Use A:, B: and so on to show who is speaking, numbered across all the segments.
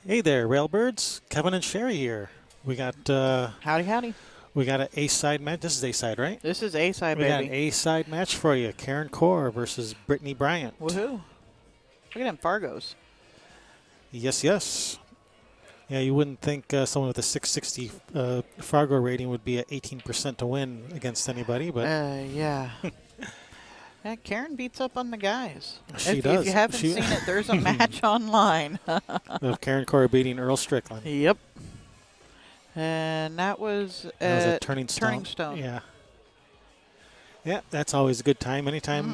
A: Hey there, Railbirds. Kevin and Sherry here. We got
B: Howdy, howdy.
A: we got an A-side match. This is A-side, right?
B: This is A-side,
A: We got an
B: baby.
A: A-side match for you. Karen Corr versus Britney Bryant.
B: Woohoo. Look at them Fargos.
A: Yes, yes. Yeah, you wouldn't think someone with a 660 Fargo rating would be at 18% to win against anybody, but
B: Yeah. Yeah, Karen beats up on the guys.
A: she
B: If you
A: does.
B: haven't
A: She
B: seen it, there's a match online.
A: of Karen Corr beating Earl Strickland.
B: Yep. And that was
A: That was a
B: at
A: Turning
B: Turning
A: Stone.
B: Stone.
A: Yeah. Yeah, that's always a good time. Anytime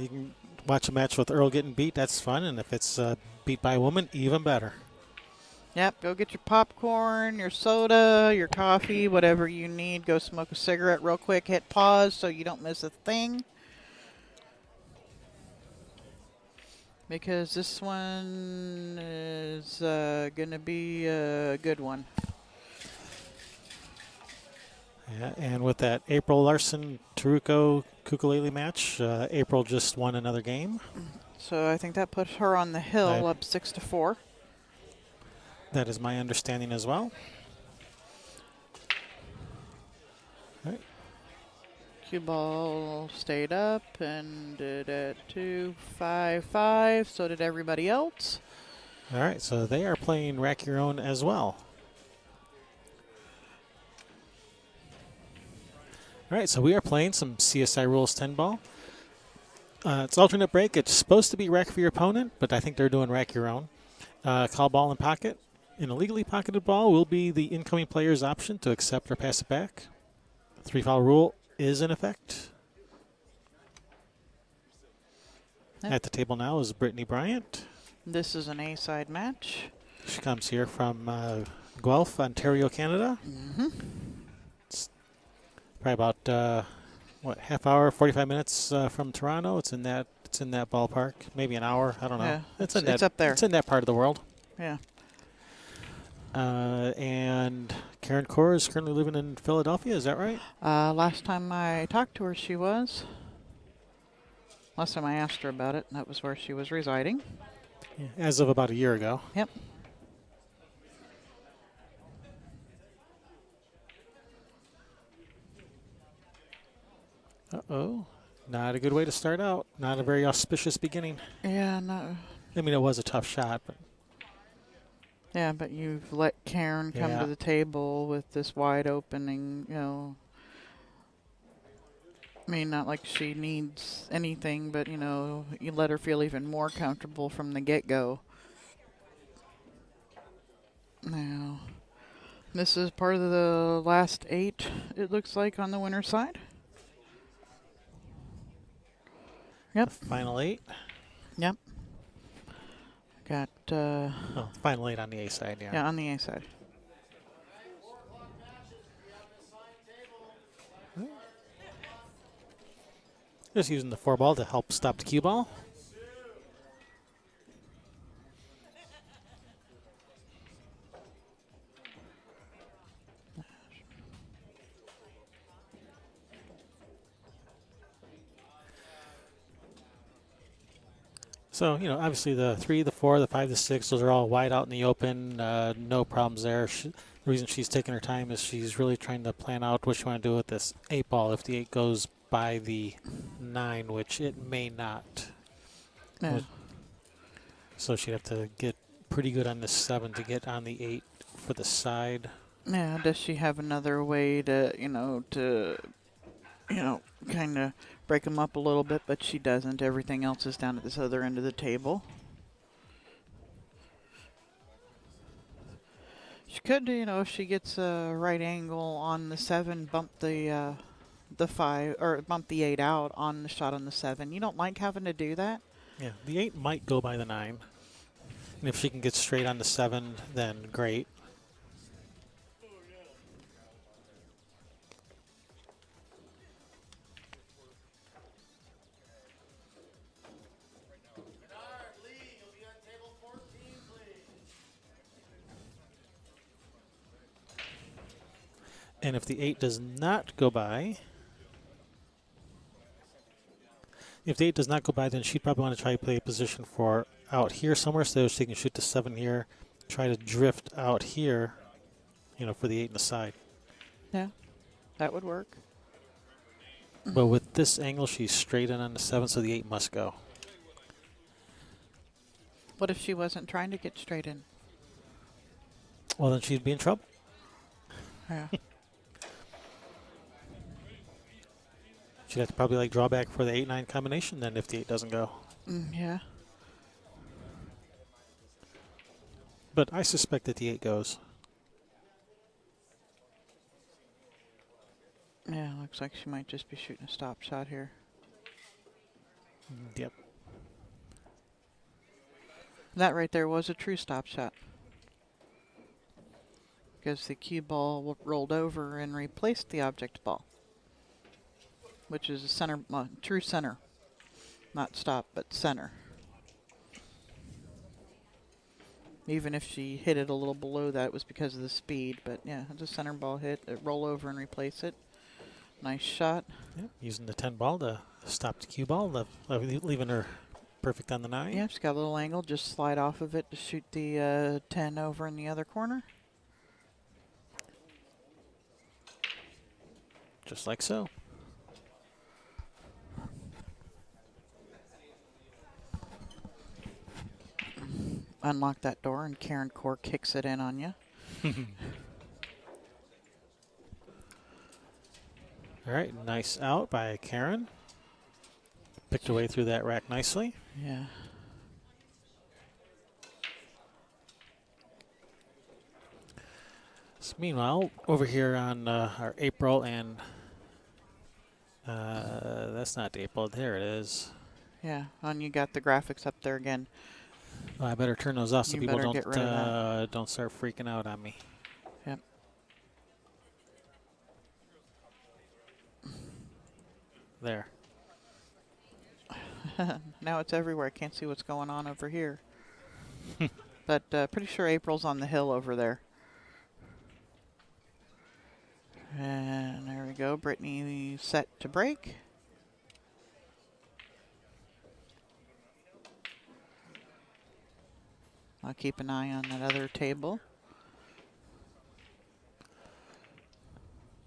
A: you can watch a match with Earl getting beat, that's fun. And if it's beat by a woman, even better.
B: Yep, go get your popcorn, your soda, your coffee, whatever you need. Go smoke a cigarette real quick. Hit pause so you don't miss a thing. Because this one is going to be a good one.
A: Yeah, and with that April Larson Taruko Kukulele match, April just won another game.
B: So I think that puts her on the hill up 6-4.
A: That is my understanding as well. All right.
B: Cue ball stayed up and did at 2-5-5. So did everybody else.
A: All right, so they are playing Rack Your Own as well. All right, so we are playing some CSI Rules 10 ball. It's alternate break. It's supposed to be rack for your opponent, but I think they're doing rack your own. Call ball in pocket. An illegally pocketed ball will be the incoming player's option to accept or pass it back. 3-foul rule is in effect.
B: Yep.
A: At the table now is Britney Bryant.
B: This is an A-side match.
A: She comes here from Guelph, Ontario, Canada. It's probably about half hour, 45 minutes from Toronto. It's in that ballpark. Maybe an hour. I don't know.
B: Yeah,
A: It's
B: up there.
A: It's in that part of the world.
B: Yeah.
A: And Karen Corr is currently living in Philadelphia. Is that right?
B: Last time I talked to her, she was. Last time I asked her about it, that was where she was residing.
A: Yeah. As of about a year ago.
B: Yep.
A: Uh-oh. Not a good way to start out. Not a very auspicious beginning.
B: Yeah, no.
A: I mean, it was a tough shot, but
B: Yeah, but you've let Karen come
A: Yeah.
B: to the table with this wide opening, I mean, not like she needs anything, but, you let her feel even more comfortable from the get-go. Now, this is part of the last 8, it looks like, on the winner's side. Yep.
A: Final 8.
B: Yep. Got,
A: Final 8 on the A side, yeah.
B: yeah, on the A side.
A: Just using the 4 ball to help stop the cue ball. So, obviously the 3, the 4, the 5, the 6, those are all wide out in the open. No problems there. The reason she's taking her time is she's really trying to plan out what she want to do with this 8 ball if the 8 goes by the 9, which it may not.
B: Yeah.
A: So she'd have to get pretty good on the 7 to get on the 8 for the side.
B: Yeah, does she have another way to, kind of break them up a little bit, but she doesn't. Everything else is down at this other end of the table. She could, if she gets a right angle on the 7, bump the 5, or bump the 8 out on the shot on the 7. You don't like having to do that?
A: Yeah, the 8 might go by the 9. And if she can get straight on the 7, then great. And if the 8 does not go by, then she'd probably want to try to play a position for out here somewhere so she can shoot the 7 here try to drift out here, you know, for the 8 and the side.
B: Yeah, that would work.
A: But with this angle, she's straight in on the 7, so the 8 must go.
B: What if she wasn't trying to get straight in?
A: Well, then she'd be in trouble.
B: Yeah.
A: She'd have to probably like draw back for the 8-9 combination then if the 8 doesn't go.
B: Yeah.
A: But I suspect that the 8 goes.
B: Yeah, looks like she might just be shooting a stop shot here.
A: Yep.
B: That right there was a true stop shot. Because the cue ball rolled over and replaced the object ball. Which is a center, true center. Not stop, but center. Even if she hit it a little below that, it was because of the speed. But yeah, it's a center ball hit. It roll over and replace it. Nice shot.
A: Yep. Using the 10 ball to stop the cue ball, leaving her perfect on the 9.
B: Yeah, she's got a little angle. Just slide off of it to shoot the 10 over in the other corner.
A: Just like so.
B: Unlock that door and Karen Corr kicks it in on you.
A: All right, nice out by Karen. Picked her way through that rack nicely.
B: Yeah.
A: So meanwhile, over here on our April and that's not April. There it is.
B: Yeah, and you got the graphics up there again.
A: Oh, I better turn those off so
B: You
A: people
B: better get rid of
A: don't start freaking out on me.
B: Yep.
A: There.
B: Now it's everywhere. I can't see what's going on over here. But pretty sure April's on the hill over there. And there we go. Brittany set to break. I'll keep an eye on that other table.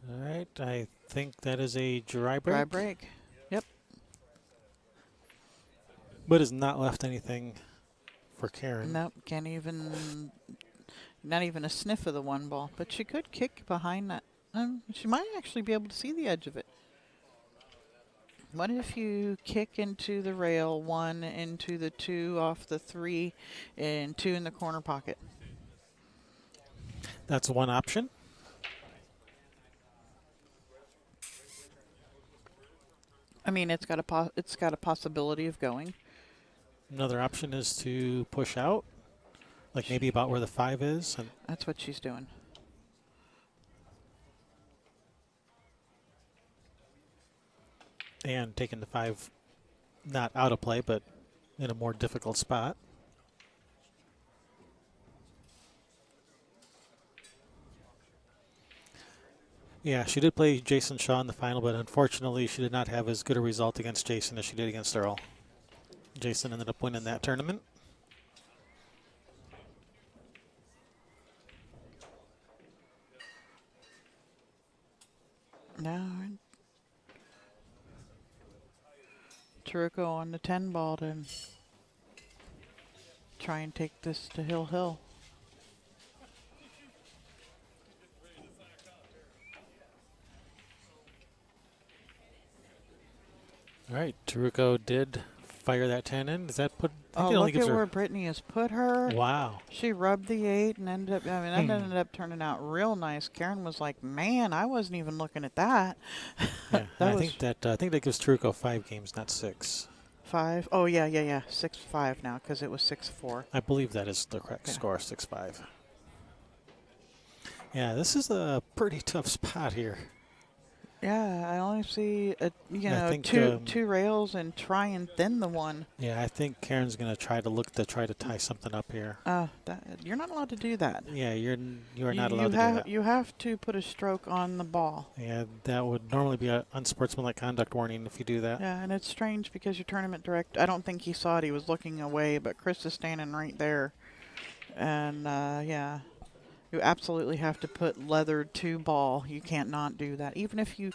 A: All right, I think that is a dry break.
B: Dry break. Yep.
A: But has not left anything for Karen.
B: Nope. Can't even. Not even a sniff of the one ball. But she could kick behind that. She might actually be able to see the edge of it. What if you kick into the rail, 1 into the 2 off the 3, and 2 in the corner pocket?
A: That's one option.
B: I mean, it's got a possibility of going.
A: Another option is to push out, like maybe about where the 5 is. And
B: That's what she's doing.
A: and taking the 5 not out of play, but in a more difficult spot. Yeah, she did play Jason Shaw in the final, but unfortunately she did not have as good a result against Jason as she did against Earl. Jason ended up winning that tournament.
B: Now, Taruko on the 10 ball to try and take this to Hill.
A: All right, Taruko did fire that 10 in. Does that put? I
B: Oh,
A: think it only
B: look
A: gives
B: at
A: her.
B: where Brittany has put her.
A: Wow.
B: She rubbed the 8 and ended up, that ended up turning out real nice. Karen was like, man, I wasn't even looking at that.
A: Yeah,
B: That
A: I
B: was
A: think that gives Taruko 5 games, not 6.
B: 5. Oh, yeah. 6-5 now because it was 6-4.
A: I believe that is the correct score, 6-5. Yeah, this is a pretty tough spot here.
B: Yeah, I only see
A: I think,
B: two rails and try and thin the one.
A: Yeah, I think Karen's going to try to tie something up here.
B: You're not allowed to do that.
A: Yeah, you are not allowed to do that.
B: You have to put a stroke on the ball.
A: Yeah, that would normally be an unsportsmanlike conduct warning if you do that.
B: Yeah, and it's strange because your tournament director, I don't think he saw it. He was looking away, but Chris is standing right there. And yeah, you absolutely have to put leathered to ball. You can't not do that. Even if you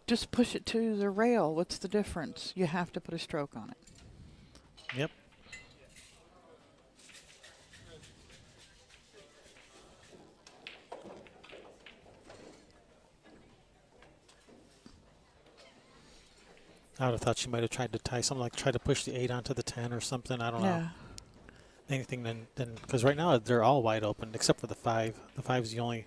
B: just push it to the rail, what's the difference? You have to put a stroke on it.
A: Yep. I would have thought she might have tried to tie something like try to push the 8 onto the 10 or something. I don't know.
B: Yeah.
A: Anything then because right now they're all wide open except for the 5. The 5 is the only.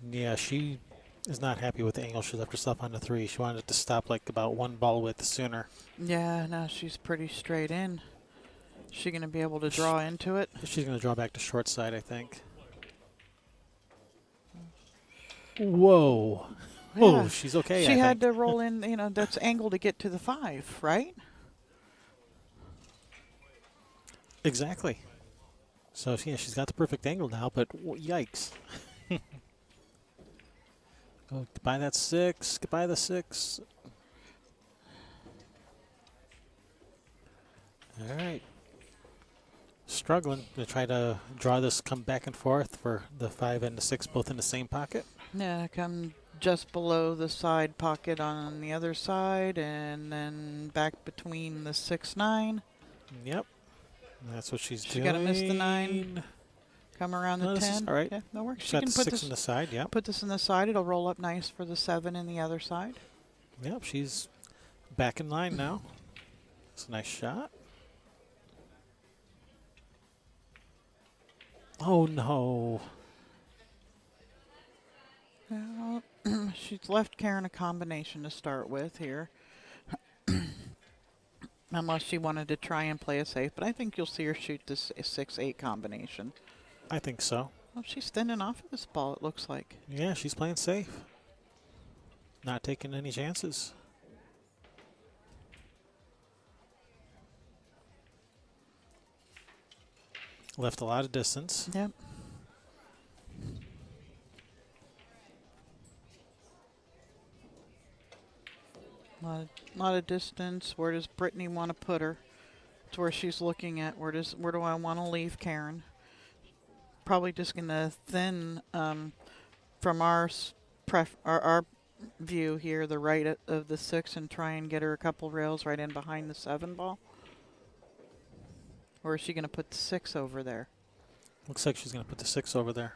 A: Yeah, she is not happy with the angle she left herself on the 3. She wanted it to stop like about 1 ball width sooner.
B: Yeah, now she's pretty straight in. Is she going to be able to draw into it?
A: She's going to draw back to short side, I think. Whoa.
B: Yeah.
A: Oh, she's okay.
B: She
A: I
B: had
A: think.
B: to roll in, that's angle to get to the 5, right?
A: Exactly. So yeah, she's got the perfect angle now, but yikes. Go goodbye that 6. Goodbye the 6. All right. Struggling to try to draw this, come back and forth for the 5 and the 6 both in the same pocket.
B: Yeah, come just below the side pocket on the other side, and then back between the 6-9.
A: Yep. That's what she's
B: She
A: doing.
B: got to miss the 9. Come around
A: No,
B: the
A: this
B: 10.
A: is all right.
B: Yeah, that works.
A: She's
B: She
A: got
B: can
A: the
B: put
A: 6
B: this
A: on the side. Yep.
B: put this in the side. It'll roll up nice for the 7 in the other side.
A: Yep. She's back in line now. It's a nice shot. Oh no.
B: Well, she's left Karen a combination to start with here. Unless she wanted to try and play it safe, but I think you'll see her shoot this 6-8 combination.
A: I think so.
B: Well, she's thinning off of this ball, it looks like.
A: Yeah, she's playing safe. Not taking any chances. Left a lot of distance.
B: Yep. Lot of distance. Where does Brittany want to put her? It's where she's looking at. Where do I want to leave Karen? Probably just gonna thin from our view here, the right of the 6, and try and get her a couple rails right in behind the 7 ball. Or is she gonna put the 6 over there?
A: Looks like she's going to put the 6 over there.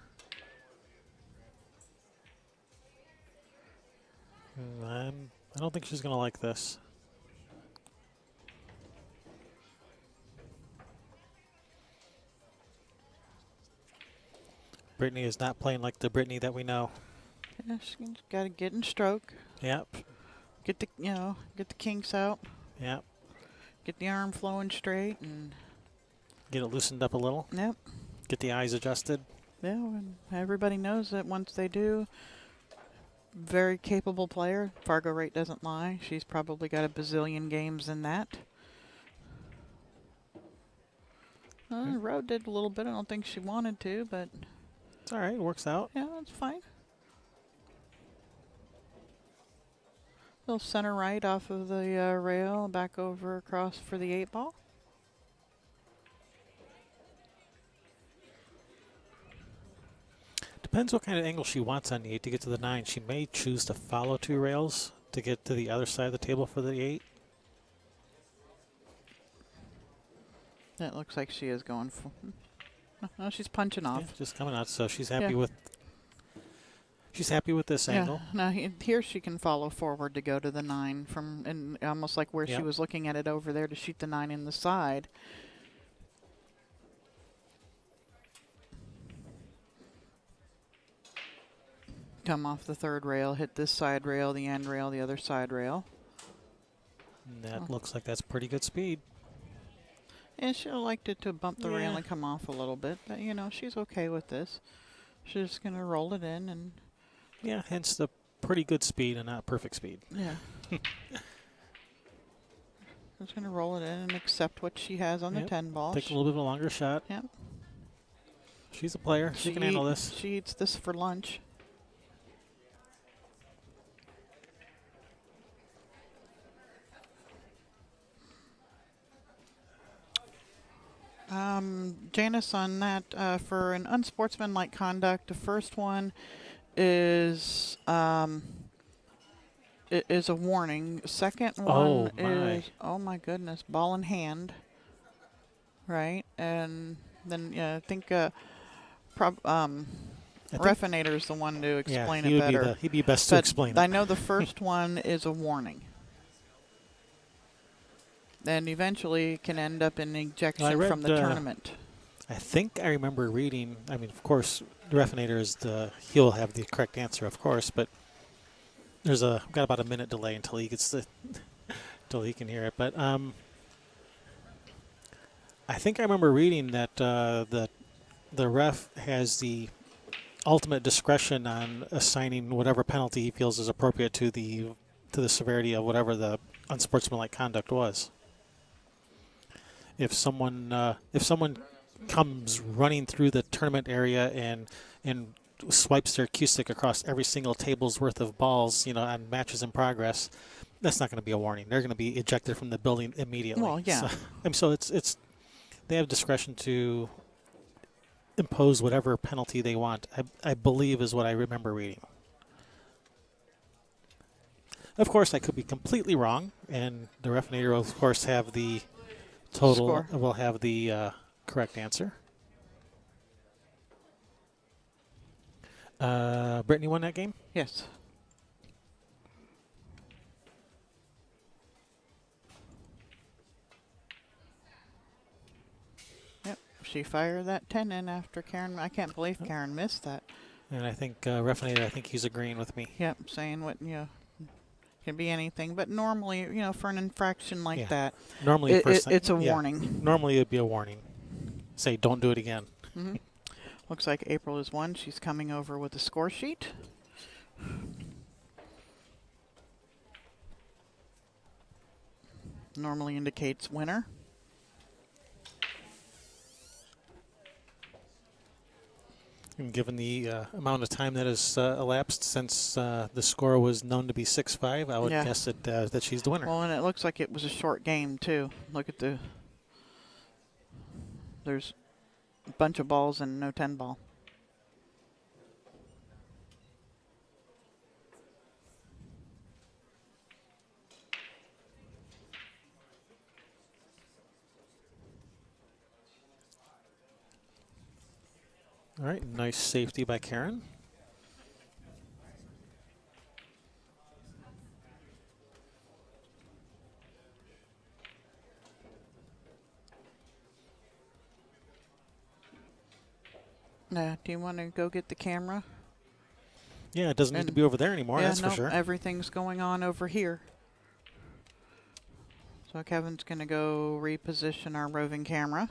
A: I don't think she's going to like this. Brittany is not playing like the Brittany that we know.
B: Yeah, she's got to get in stroke.
A: Yep.
B: Get the kinks out.
A: Yep.
B: Get the arm flowing straight, and
A: Get it loosened up a little.
B: yep.
A: Get the eyes adjusted.
B: Yeah, and everybody knows that once they do, very capable player. Fargo rate doesn't lie. She's probably got a bazillion games in that. Road did a little bit. I don't think she wanted to, but
A: It's all right. It works out.
B: yeah, that's fine. Little center right off of the rail, back over across for the 8 ball.
A: Depends what kind of angle she wants on the 8 to get to the 9. She may choose to follow 2 rails to get to the other side of the table for the 8.
B: That looks like she is going for. No, she's punching off.
A: Yeah, just coming out, so she's happy
B: Yeah.
A: with. She's happy with this angle.
B: Yeah. Now here she can follow forward to go to the 9 from, and almost like where she
A: Yep.
B: was looking at it over there to shoot the 9 in the side. Come off the 3rd rail, hit this side rail, the end rail, the other side rail.
A: And that looks like that's pretty good speed.
B: And she'll liked it to bump the rail
A: Yeah.
B: and come off a little bit, but she's okay with this. She's just gonna roll it in, and
A: Yeah, hence the pretty good speed and not perfect speed.
B: yeah. Just gonna roll it in and accept what she has on
A: Yep.
B: the 10 ball.
A: Take a little bit of a longer shot.
B: Yep.
A: She's a player. She can handle this.
B: She eats this for lunch. Janice, on that, for an unsportsmanlike conduct, the first one is is a warning. Second one
A: Oh my!
B: is, oh my goodness, ball in hand, right? And then yeah, I think
A: I think
B: Refinator is the one to
A: yeah,
B: explain it better.
A: he'd be best to
B: But
A: explain
B: I
A: it.
B: know the first one is a warning. And eventually can end up in
A: I
B: ejection from
A: read.
B: the tournament.
A: I think I remember reading. I mean, of course, the Refinator is he'll have the correct answer, of course, but got about a minute delay until he gets until he can hear it. But I think I remember reading that the ref has the ultimate discretion on assigning whatever penalty he feels is appropriate to the severity of whatever the unsportsmanlike conduct was. If someone comes running through the tournament area and swipes their cue stick across every single table's worth of balls, on matches in progress, that's not going to be a warning. They're going to be ejected from the building immediately.
B: Well, yeah.
A: So it's they have discretion to impose whatever penalty they want. I believe is what I remember reading. Of course, I could be completely wrong, and the Refinator will, of course, have the total.
B: Score.
A: Will have the correct answer. Brittany won that game?
B: Yes. Yep. She fired that 10 in after Karen. I can't believe Karen missed that.
A: And I think Refinator, I think he's agreeing with me.
B: Yep. Saying what, can be anything. But normally, for an infraction like
A: Yeah.
B: that,
A: Normally,
B: it's a warning.
A: Normally, it'd be a warning. Say, don't do it again.
B: Mm-hmm. Looks like April is one. She's coming over with a score sheet. Normally indicates winner.
A: And given the amount of time that has elapsed since the score was known to be 6-5, I would guess that she's the winner.
B: Well, and it looks like it was a short game, too. Look at there's a bunch of balls and no 10 ball.
A: All right, nice safety by Karen.
B: Do you want to go get the camera?
A: Yeah, it doesn't need to be over there anymore, that's for sure.
B: Everything's going on over here. So Kevin's going to go reposition our roving camera.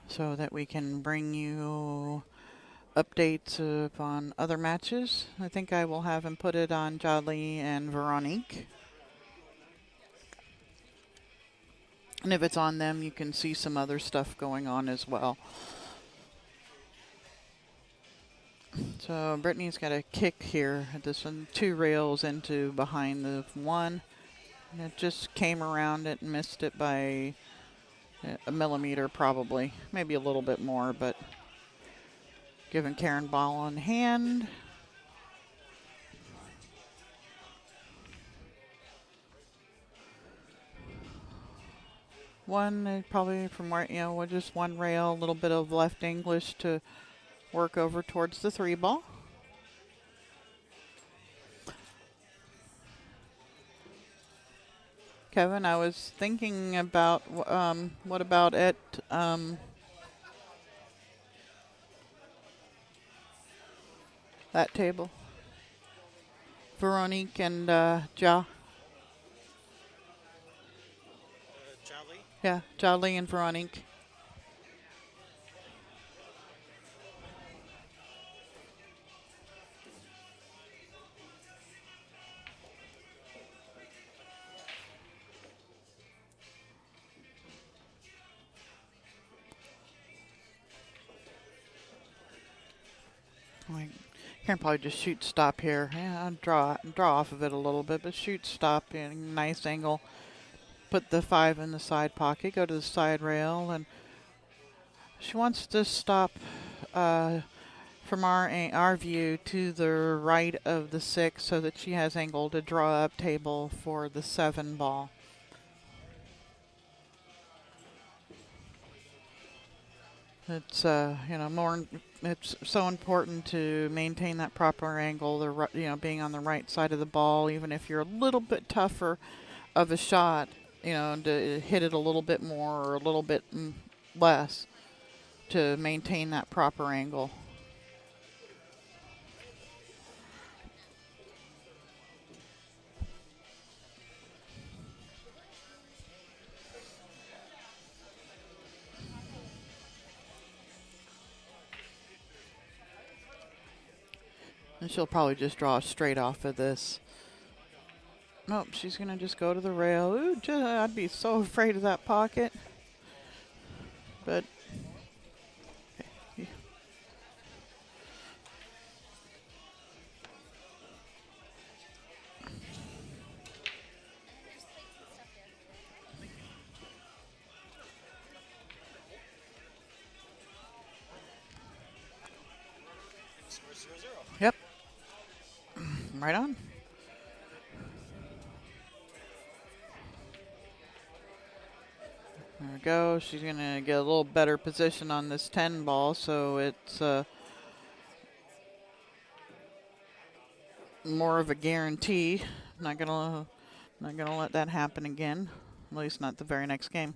B: So that we can bring you updates on other matches. I think I will have him put it on Jolly and Veronique. And if it's on them, you can see some other stuff going on as well. So Brittany's got a kick here. This one, 2 rails into behind the 1. And it just came around it and missed it by a millimeter probably. Maybe a little bit more, but giving Karen ball on hand. One probably from where, just 1 rail, a little bit of left English to work over towards the 3 ball. Kevin, I was thinking about what about at that table? Veronique and Ja.
A: Jolly?
B: Yeah, Jolly and Veronique. Can probably just shoot stop here. Yeah, I'll draw off of it a little bit, but shoot stop in a nice angle. Put the 5 in the side pocket. Go to the side rail, and she wants to stop from our view to the right of the 6, so that she has angle to draw up table for the 7 ball. It's it's so important to maintain that proper angle. Being on the right side of the ball, even if you're a little bit tougher of a shot, to hit it a little bit more or a little bit less to maintain that proper angle. And she'll probably just draw straight off of this. Nope, she's going to just go to the rail. Ooh, I'd be so afraid of that pocket. But yep, right on. There we go. She's going to get a little better position on this 10 ball, so it's more of a guarantee. Not gonna let that happen again. At least not the very next game.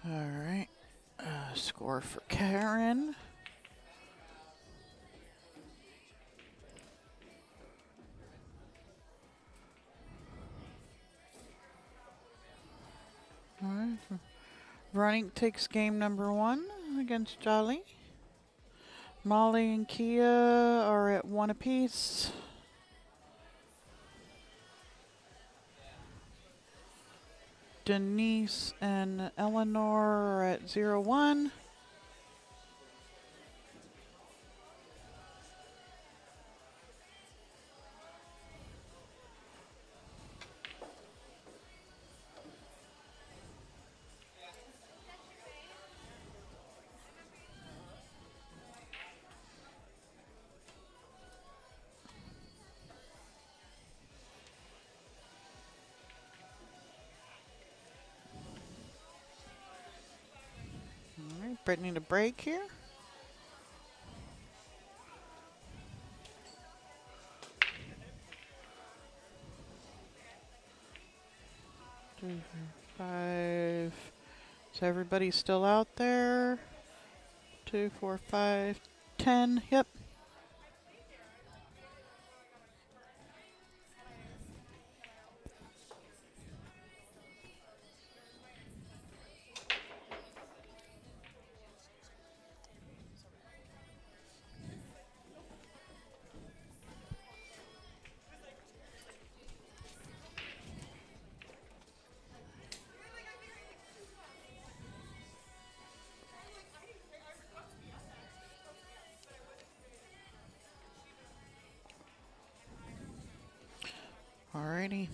B: All right. Score for Karen. All right. Veronique takes game number 1 against Jolly. Molly and Kia are at 1 apiece. Denise and Eleanor are at 0-1. All right, Brittany to break here. Two, 5. So everybody's still out there. 2, 4, 5, 10. Yep. Alrighty.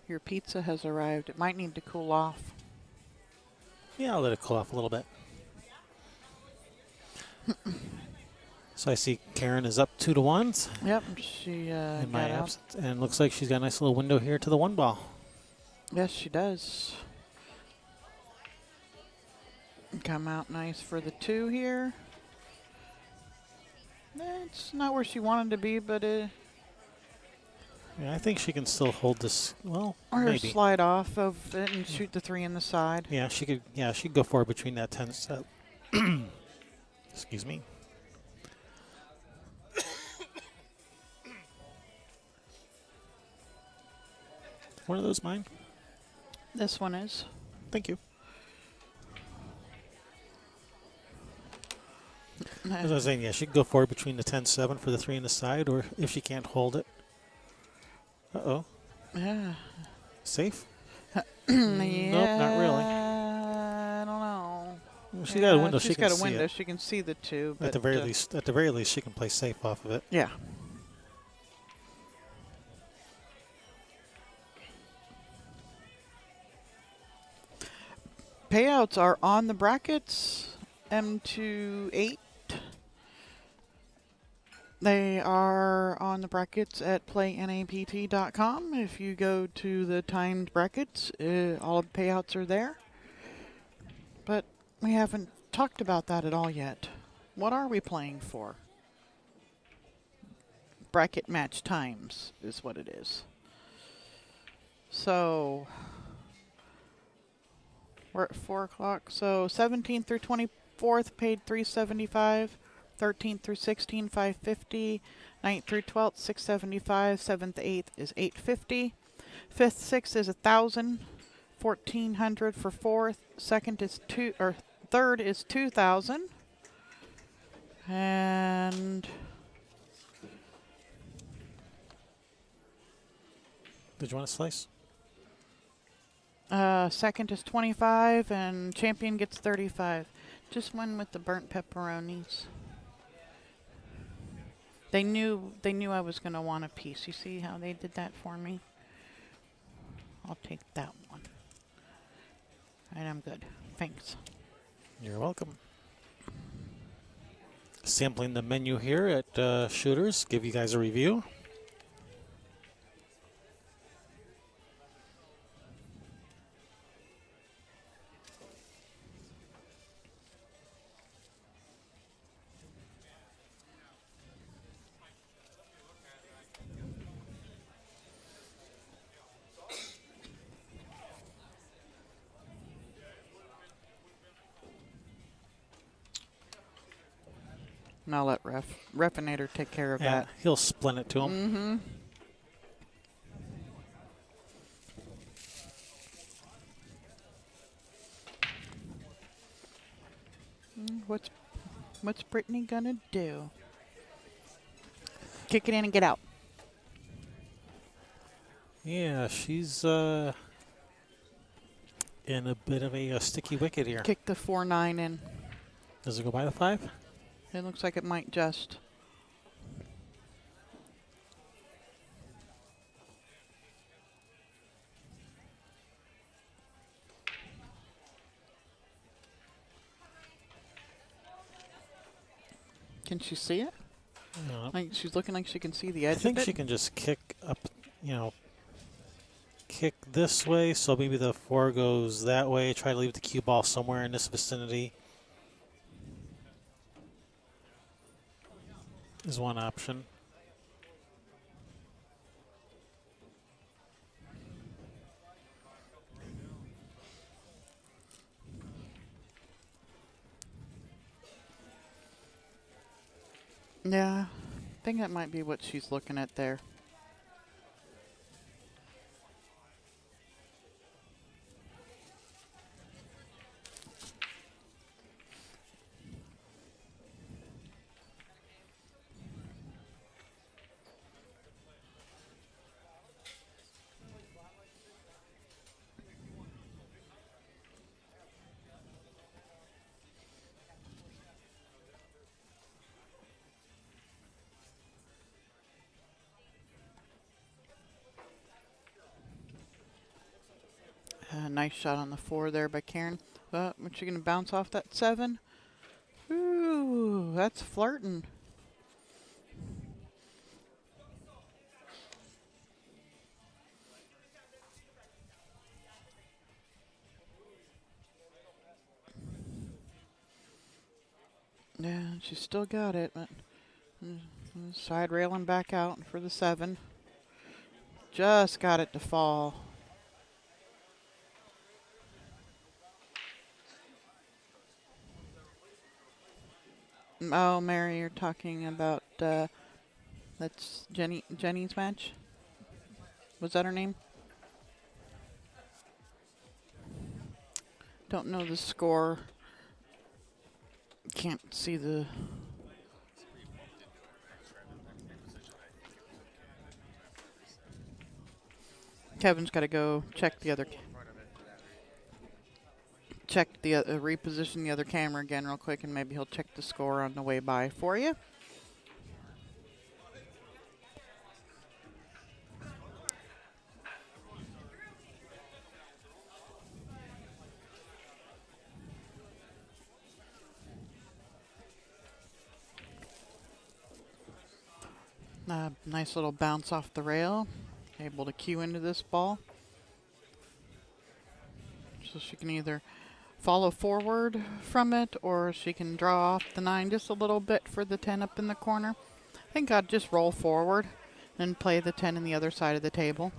B: Your pizza has arrived. It might need to cool off.
A: Yeah, I'll let it cool off a little bit. So I see Karen is up 2-1.
B: Yep, she
A: In
B: got
A: my
B: out.
A: absence, and looks like she's got a nice little window here to the 1 ball.
B: Yes, she does. Come out nice for the 2 here. It's not where she wanted to be, but
A: Yeah, I think she can still hold this. Well,
B: or
A: maybe.
B: slide off of it and shoot the 3 in the side.
A: Yeah, she could. Yeah, she'd go forward between that 10 step. Excuse me. One of those mine?
B: This one is.
A: Thank you. As I was saying, yeah, she can go forward between the 10-7 for the 3 on the side, or if she can't hold it. Uh-oh.
B: Yeah.
A: Safe? Nope, not really.
B: Yeah, I don't know.
A: She got a window.
B: She's
A: She can
B: got a
A: see
B: window.
A: it.
B: She can see the two. But
A: At the very least, she can play safe off of it.
B: yeah. Payouts are on the brackets. M to 8. They are on the brackets at playnapt.com. If you go to the timed brackets, all of the payouts are there. But we haven't talked about that at all yet. What are we playing for? Bracket match times is what it is. So we're at 4 o'clock. So 17th through 24th paid $375. 13th through 16th, $550. 9th through 12th, $675. 7th, 8th is $850. 5th, 6th is $1,000. 1,400 for 4th. Second is third is $2,000. And
A: Did you want a slice?
B: second is 25, and champion gets 35. Just one with the burnt pepperonis. They knew I was going to want a piece. You see how they did that for me? I'll take that one. And I'm good. Thanks.
A: You're welcome. Sampling the menu here at Shooters. Give you guys a review.
B: And I'll let Refinator take care of that.
A: He'll splint it to him.
B: Mm-hmm. What's Brittany gonna do? Kick it in and get out.
A: Yeah, she's in a bit of a sticky wicket here.
B: Kick the 4-9 in.
A: Does it go by the 5?
B: It looks like it might just. Can she see it?
A: No.
B: Like she's looking like she can see the
A: I
B: edge
A: think
B: of it.
A: she can just kick up, kick this way. So maybe the 4 goes that way. Try to leave the cue ball somewhere in this vicinity. Is one option.
B: Yeah, I think that might be what she's looking at there. Nice shot on the 4 there by Karen. But she going to bounce off that 7? Ooh, that's flirting. Yeah, she's still got it, but side railing back out for the 7. Just got it to fall. Oh, Mary, you're talking about that's Jenny's match. Was that her name? Don't know the score. Can't see the Kevin's got to go check the other, reposition the other camera again real quick, and maybe he'll check the score on the way by for you. Nice little bounce off the rail. Able to cue into this ball. So she can either follow forward from it, or she can draw off the 9 just a little bit for the 10 up in the corner. I think I'd just roll forward and play the 10 in the other side of the table.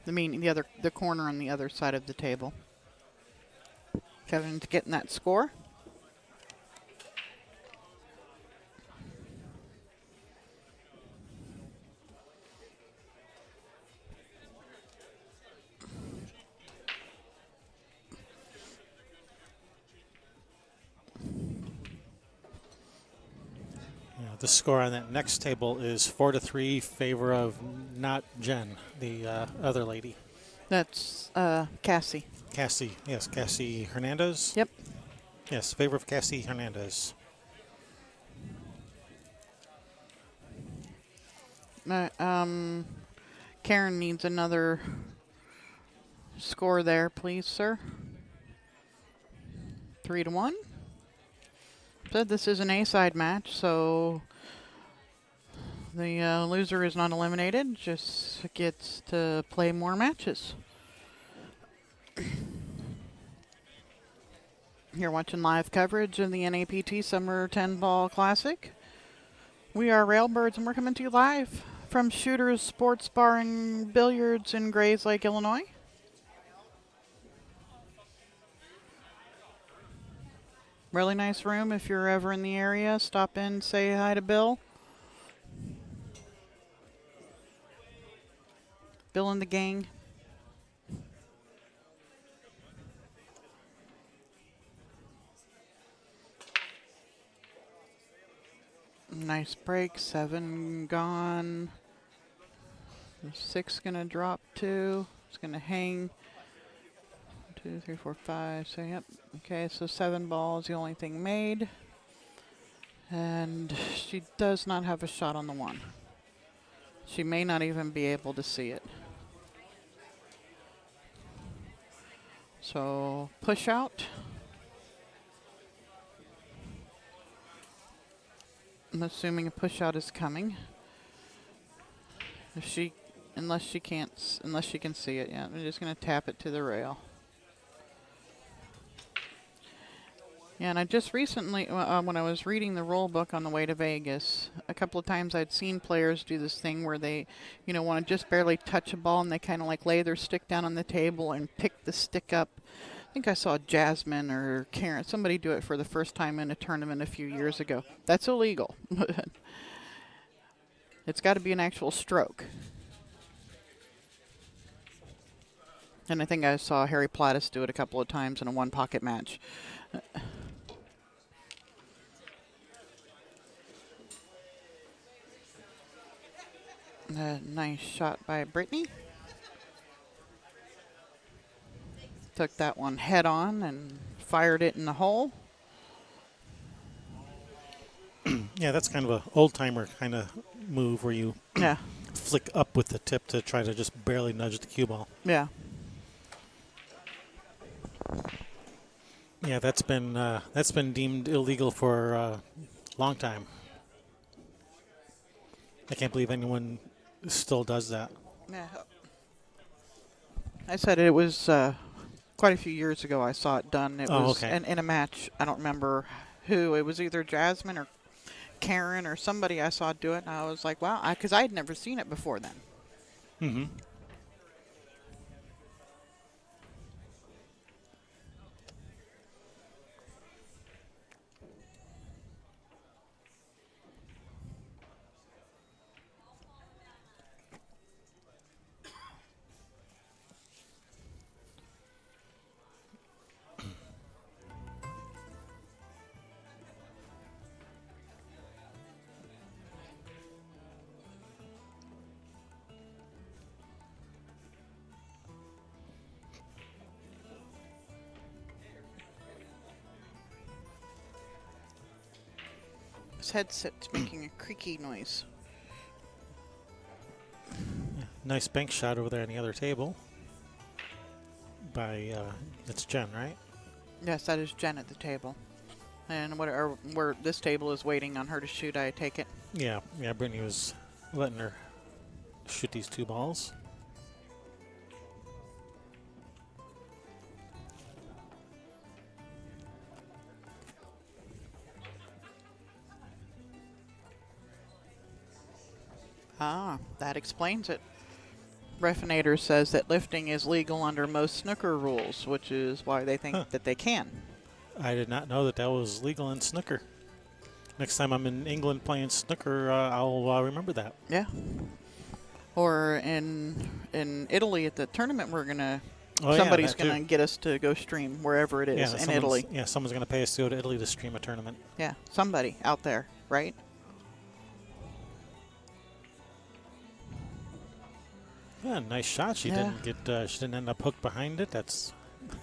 B: The corner on the other side of the table. Kevin's getting that score.
A: The score on that next table is 4-3 favor of not Jen, the other lady.
B: That's Cassie.
A: Cassie, yes, Cassie Hernandez.
B: Yep.
A: Yes, favor of Cassie Hernandez.
B: Karen needs another score there, please, sir. 3-1. Said this is an A-side match, so the loser is not eliminated, just gets to play more matches. You're watching live coverage of the NAPT Summer 10 Ball Classic. We are Railbirds, and we're coming to you live from Shooter's Sports Bar and Billiards in Grayslake, Illinois. Really nice room. If you're ever in the area, stop in, say hi to Bill. Bill and the gang. Nice break. 7 gone. 6 gonna drop 2. It's gonna hang. 2, 3, 4, 5. So yep. Okay, so 7 balls, the only thing made. And she does not have a shot on the 1. She may not even be able to see it. So push out. I'm assuming a push out is coming. Unless she can see it. Yeah, I'm just gonna tap it to the rail. Yeah, and I just recently, when I was reading the rule book on the way to Vegas, a couple of times I'd seen players do this thing where they, want to just barely touch a ball, and they kind of like lay their stick down on the table and pick the stick up. I think I saw Jasmine or Karen, somebody do it for the first time in a tournament a few years ago. That's illegal. It's got to be an actual stroke. And I think I saw Harry Plattis do it a couple of times in a one-pocket match. Nice shot by Brittany. Took that one head on and fired it in the hole.
A: Yeah, that's kind of an old-timer kind of move where you flick up with the tip to try to just barely nudge the cue ball.
B: Yeah.
A: Yeah, that's been deemed illegal for a long time. I can't believe anyone still does that.
B: Yeah. I said it was quite a few years ago I saw it done. It was
A: okay.
B: in a match. I don't remember who. It was either Jasmine or Karen or somebody I saw do it, and I was like, wow, because I had never seen it before then.
A: Mm-hmm.
B: this headset's making a creaky noise.
A: Nice bank shot over there on the other table. By it's Jen, right?
B: Yes, that is Jen at the table. And where this table is waiting on her to shoot, I take it.
A: Yeah. Brittany was letting her shoot these 2 balls.
B: Ah, that explains it. Refinator says that lifting is legal under most snooker rules, which is why they think that they can.
A: I did not know that was legal in snooker. Next time I'm in England playing snooker, I'll remember that.
B: Yeah. Or in Italy at the tournament, we're gonna somebody's gonna get us to go stream wherever it is in Italy.
A: Yeah, someone's gonna pay us to go to Italy to stream a tournament.
B: Yeah, somebody out there, right?
A: Yeah, nice shot. She didn't end up hooked behind it. That's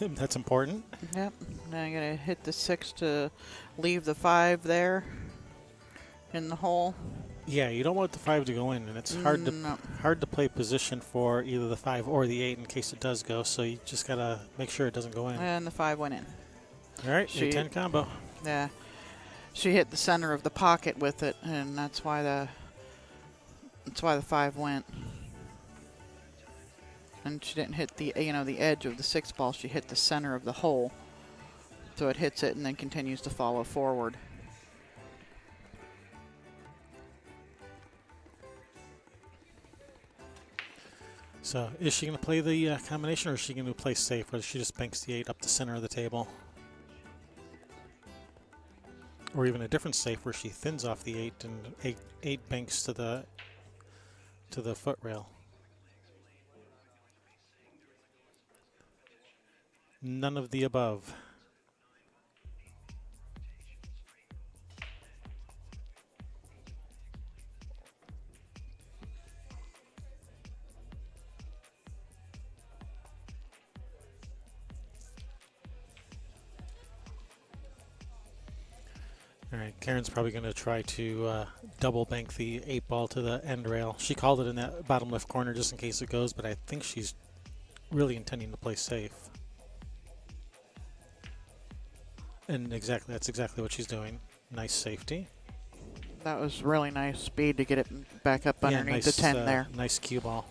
A: that's important.
B: Yep. Now I'm gonna hit the 6 to leave the 5 there in the hole.
A: Yeah, you don't want the 5 to go in, and it's hard to play position for either the 5 or the 8 in case it does go. So you just gotta make sure it doesn't go in.
B: And the 5 went in.
A: All right, 10 combo.
B: Yeah, she hit the center of the pocket with it, and that's why the 5 went. And she didn't hit the the edge of the 6 ball. She hit the center of the hole, so it hits it and then continues to follow forward.
A: So is she going to play the combination, or is she going to play safe, or she just banks the 8 up the center of the table? Or even a different safe where she thins off the 8 and 8 banks to the foot rail. None of the above. All right, Karen's probably going to try to double bank the 8 ball to the end rail. She called it in that bottom left corner just in case it goes, but I think she's really intending to play safe. And that's exactly what she's doing. Nice safety.
B: That was really nice speed to get it back up underneath the 10 there.
A: Nice cue ball.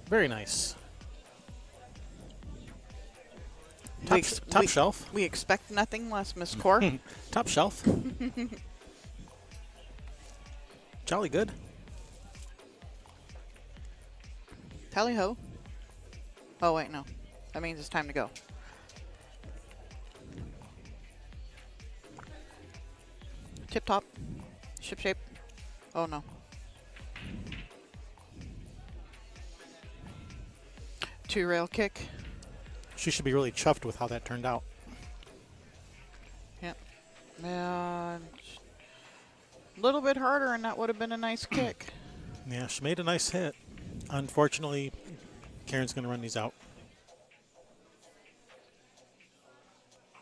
A: Very nice. Top shelf.
B: We expect nothing less, Miss Corr.
A: Top shelf. Jolly good.
B: Tally ho. Oh, wait, no. That means it's time to go. Tip top. Ship shape. Oh, no. Two rail kick.
A: She should be really chuffed with how that turned out.
B: Yep. A little bit harder, and that would have been a nice kick.
A: Yeah, she made a nice hit. Unfortunately, Karen's going to run these out.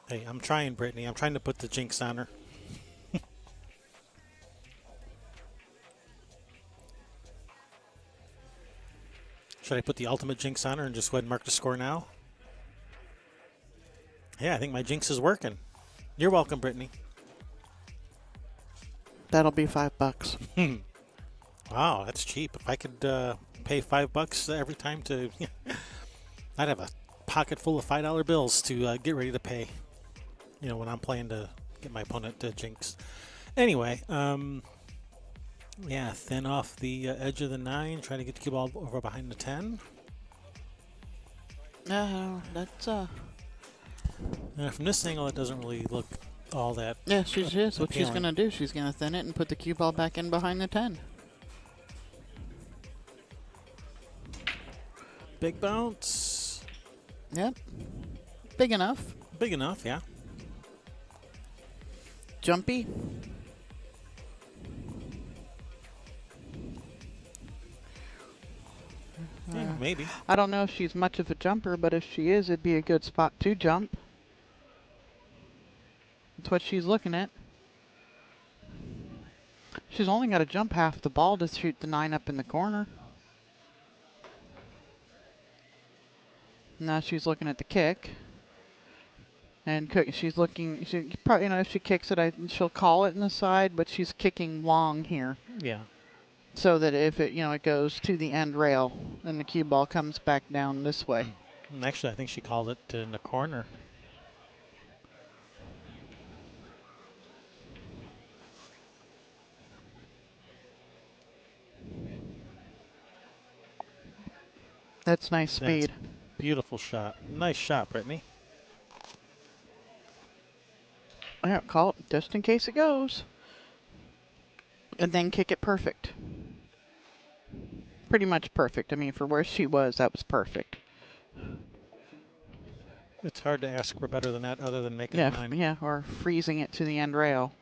A: Hey, I'm trying, Brittany. I'm trying to put the jinx on her. Should I put the ultimate jinx on her and just go ahead and mark the score now? Yeah, I think my jinx is working. You're welcome, Brittany.
B: That'll be $5.
A: Wow, that's cheap. If I could pay $5 every time to, I'd have a pocket full of $5 bills to get ready to pay. You know, when I'm playing to get my opponent to jinx. Anyway, yeah, thin off the edge of the 9, trying to get the cue ball over behind the 10.
B: That's
A: From this angle, it doesn't really look all that.
B: Yeah, she's what she's
A: appealing.
B: gonna do. She's gonna thin it and put the cue ball back in behind the 10.
A: Big bounce.
B: Yep. Big enough.
A: Big enough, yeah.
B: Jumpy.
A: Yeah, maybe.
B: I don't know if she's much of a jumper, but if she is, it'd be a good spot to jump. That's what she's looking at. She's only got to jump half the ball to shoot the 9 up in the corner. Now she's looking at the kick. And she's looking, she probably, if she kicks it, she'll call it in the side, but she's kicking long here.
A: Yeah.
B: So that if it, it goes to the end rail and the cue ball comes back down this way.
A: And actually, I think she called it in the corner.
B: That's nice speed.
A: That's beautiful shot. Nice shot, Brittany.
B: Yeah, call it just in case it goes. And then kick it perfect. Pretty much perfect. I mean, for where she was, that was perfect.
A: It's hard to ask for better than that other than making
B: Yeah,
A: a 9.
B: yeah, or freezing it to the end rail.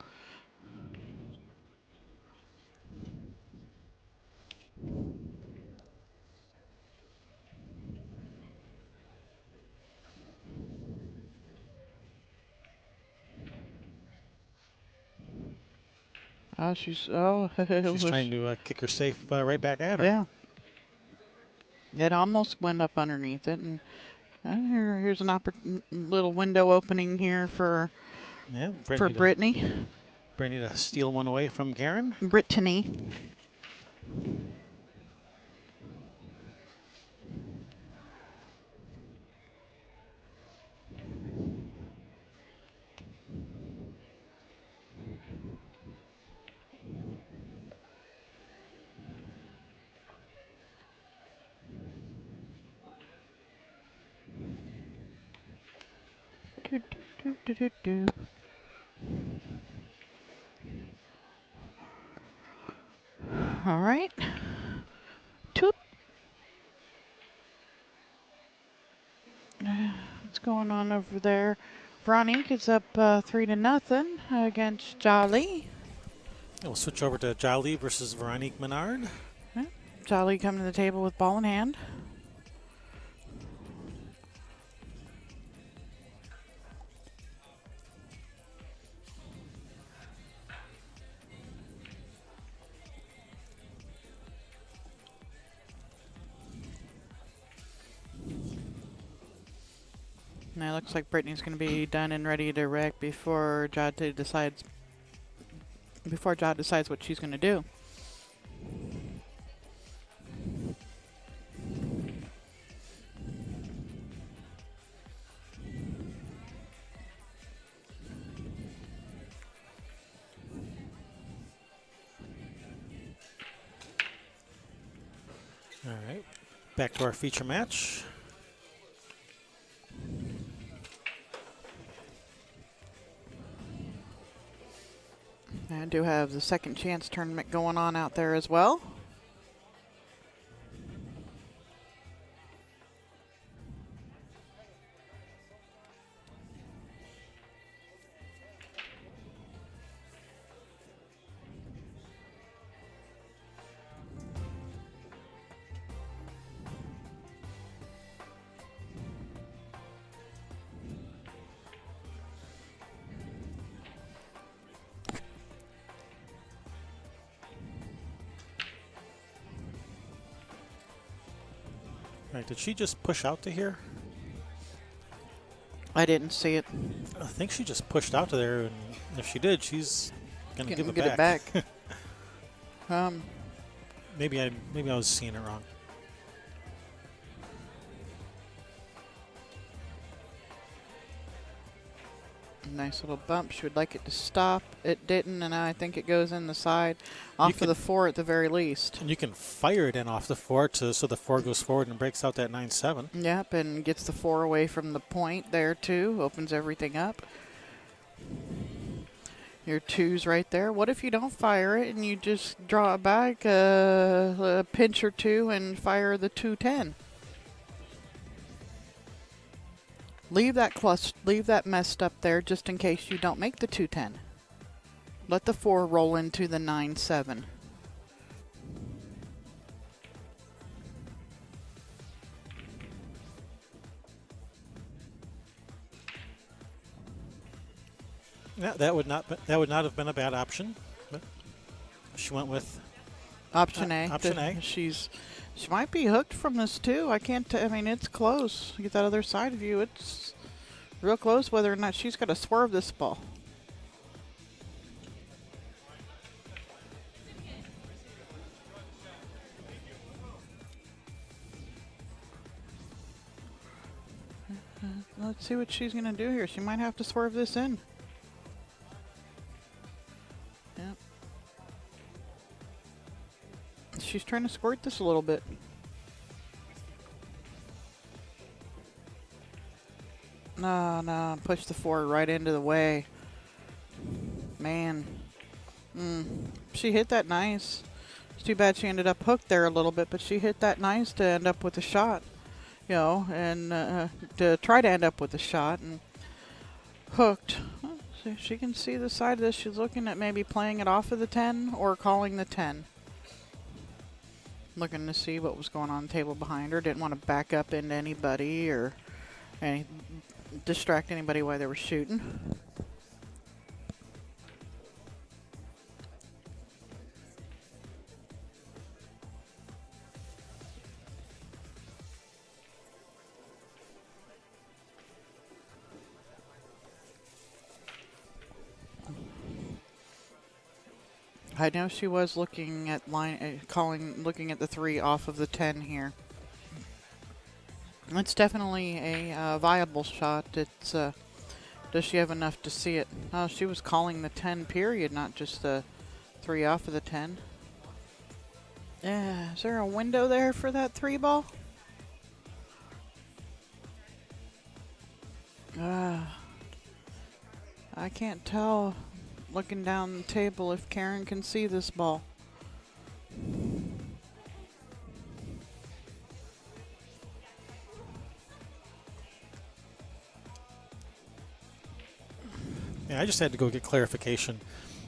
B: Oh, she's
A: Trying to kick her safe right back at her.
B: Yeah. It almost went up underneath it, and here's an little window opening here for Brittany.
A: Brittany to steal one away from Karen.
B: Brittany. Do, do, do, do, do. All right. Toot. What's going on over there? Veronique is up 3-0 against Jolly.
A: We'll switch over to Jolly versus Veronique Menard.
B: Jolly coming to the table with ball in hand. Now it looks like Brittany's going to be done and ready to wreck before Jod decides what she's going to do.
A: All right, back to our feature match.
B: I do have the second chance tournament going on out there as well.
A: All right, did she just push out to here?
B: I didn't see it.
A: I think she just pushed out to there, and if she did, she's gonna give it
B: get
A: back.
B: it back.
A: Maybe I was seeing it wrong.
B: Nice little bump. She would like it to stop. It didn't, and now I think it goes in the side off of the 4 at the very least.
A: And you can fire it in off the 4 so the 4 goes forward and breaks out that 9-7.
B: Yep, and gets the 4 away from the point there too. Opens everything up. Your 2's right there. What if you don't fire it and you just draw it back a pinch or 2 and fire the 2-10? Leave that messed up there just in case you don't make the 2-10. Let the 4 roll into the 9-7.
A: Yeah, that would not have been a bad option. But She went with
B: Option A.
A: option A.
B: She might be hooked from this too. I can't. I mean, it's close. Get that other side view. It's real close. Whether or not she's got to swerve this ball. Let's see what she's gonna do here. She might have to swerve this in. Yep. She's trying to squirt this a little bit. No, push the 4 right into the way. Man. She hit that nice. It's too bad she ended up hooked there a little bit, but she hit that nice to end up with a shot. You know, and to try to end up with a shot and hooked. Well, so she can see the side of this. She's looking at maybe playing it off of the 10 or calling the 10. Looking to see what was going on the table behind her. Didn't want to back up into anybody or distract anybody while they were shooting. I know she was looking at looking at the 3 off of the 10 here. It's definitely a viable shot. It's does she have enough to see it? Oh, she was calling the 10 period, not just the 3 off of the 10. Yeah, is there a window there for that 3 ball? I can't tell. Looking down the table if Karen can see this ball.
A: Yeah, I just had to go get clarification.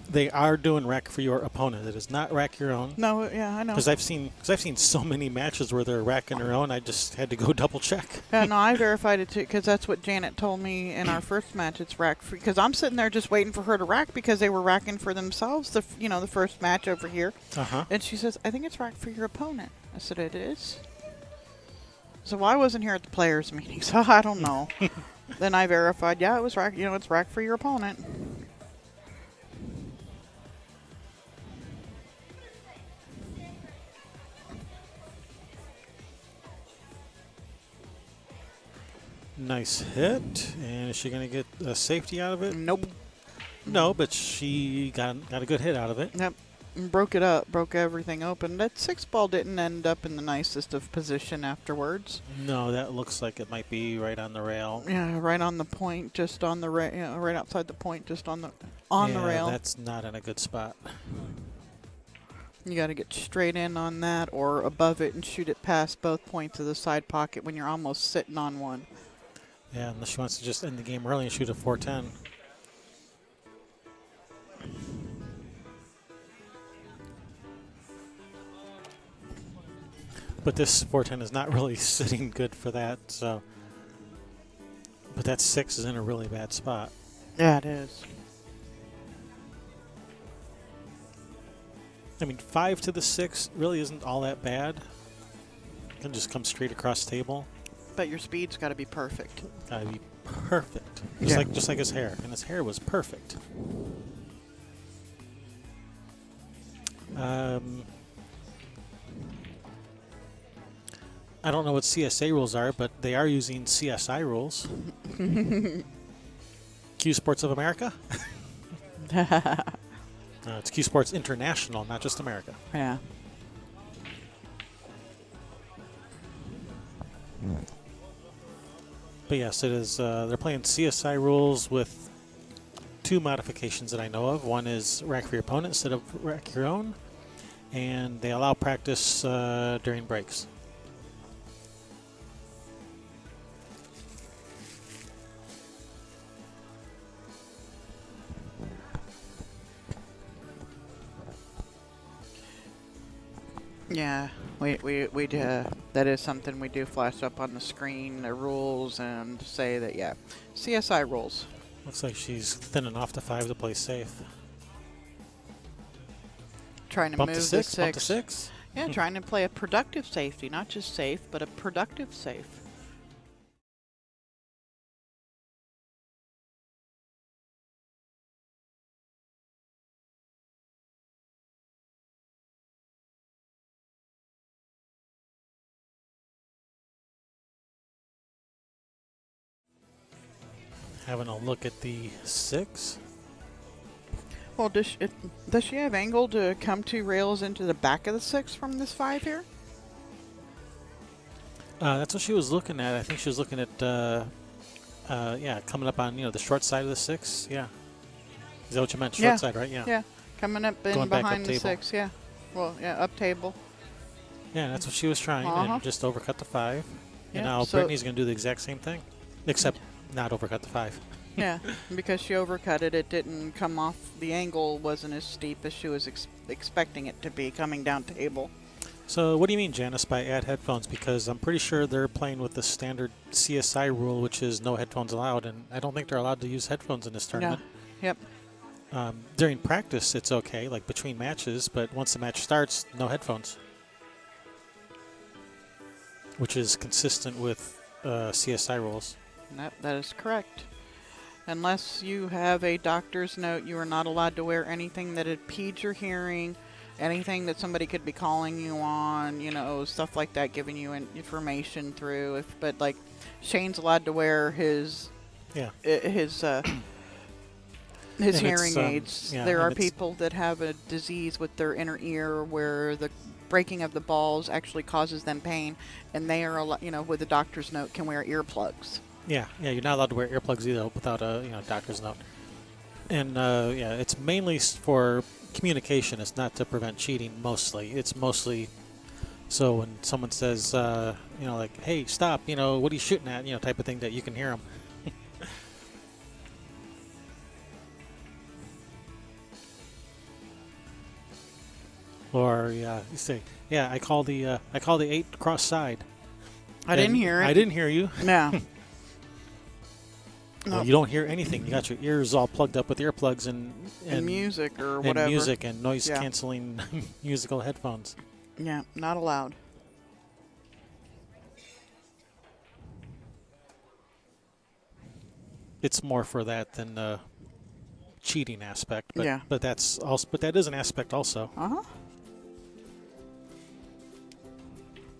A: They are doing rack for your opponent. It is not rack your own.
B: No, yeah, I know.
A: Because I've seen so many matches where they're racking their own. I just had to go double check.
B: Yeah, no, I verified it too because that's what Janet told me in our first match. It's rack free because I'm sitting there just waiting for her to rack because they were racking for themselves. The first match over here. And she says, "I think it's rack for your opponent." I said, "It is." So I wasn't here at the players' meeting, so I don't know. Then I verified, yeah, it was rack. It's rack for your opponent.
A: Nice hit. And is she going to get a safety out of it?
B: Nope.
A: No, but she got a good hit out of it.
B: Yep. Broke it up. Broke everything open. That 6 ball didn't end up in the nicest of position afterwards.
A: No, that looks like it might be right on the rail.
B: Yeah, right on the point, just on the rail. Right outside the point, just on the rail.
A: That's not in a good spot.
B: You got to get straight in on that or above it and shoot it past both points of the side pocket when you're almost sitting on one.
A: Yeah, unless she wants to just end the game early and shoot a 410. But this 410 is not really sitting good for that. So, but that 6 is in a really bad spot.
B: Yeah, it is.
A: I mean, 5 to the 6 really isn't all that bad. It can just come straight across the table.
B: But your speed's got to be perfect.
A: Gotta be perfect. Just like his hair. And his hair was perfect. I don't know what CSA rules are, but they are using CSI rules. Q Sports of America? It's Q Sports International, not just America.
B: Yeah.
A: But yes, it is. They're playing CSI rules with 2 modifications that I know of. One is rack for your opponent instead of rack your own, and they allow practice during breaks.
B: Yeah, we that is something we do flash up on the screen, the rules, and say that, yeah, CSI rules.
A: Looks like she's thinning off the 5 to play safe.
B: Trying to
A: Bump
B: move
A: to
B: the
A: 6. Bump to
B: 6.
A: 6.
B: Yeah, trying to play a productive safety, not just safe, but a productive safe.
A: Having a look at the 6.
B: Well, does she have angle to come 2 rails into the back of the 6 from this 5 here?
A: That's what she was looking at. I think she was looking at, yeah, coming up on, the short side of the 6. Yeah. Is that what you meant? Short side, right? Yeah.
B: Yeah, coming up in
A: Going back
B: behind
A: up
B: the
A: table.
B: 6, yeah. Well, yeah, up table.
A: Yeah, that's what she was trying, and just overcut the 5.
B: Yeah,
A: And now
B: so-
A: Brittany's going to do the exact same thing, except not overcut the 5.
B: Yeah, because she overcut it, it didn't come off. The angle wasn't as steep as she was expecting it to be coming down table.
A: So what do you mean, Janice, by add headphones? Because I'm pretty sure they're playing with the standard CSI rule, which is no headphones allowed, and I don't think they're allowed to use headphones in this tournament.
B: Yeah. Yep.
A: During practice, it's okay, like between matches, but once the match starts, no headphones. Which is consistent with CSI rules.
B: Yep, that is correct. Unless you have a doctor's note, you are not allowed to wear anything that impedes your hearing, anything that somebody could be calling you on, stuff like that, giving you information through. But like Shane's allowed to wear his hearing aids. There are people that have a disease with their inner ear where the breaking of the balls actually causes them pain, and they are, with a doctor's note, can wear earplugs.
A: Yeah, you're not allowed to wear earplugs either without a doctor's note. And it's mainly for communication. It's not to prevent cheating. Mostly, it's mostly so when someone says, like, "Hey, stop!" What are you shooting at? Type of thing that you can hear them. Or you say, "Yeah, I call the 8 cross side."
B: I didn't hear it.
A: I didn't hear you.
B: No.
A: Well, you don't hear anything. You got your ears all plugged up with earplugs and
B: music or whatever.
A: And music and noise canceling musical headphones.
B: Yeah, not allowed.
A: It's more for that than the cheating aspect. But,
B: Yeah.
A: But that's also. But that is an aspect also.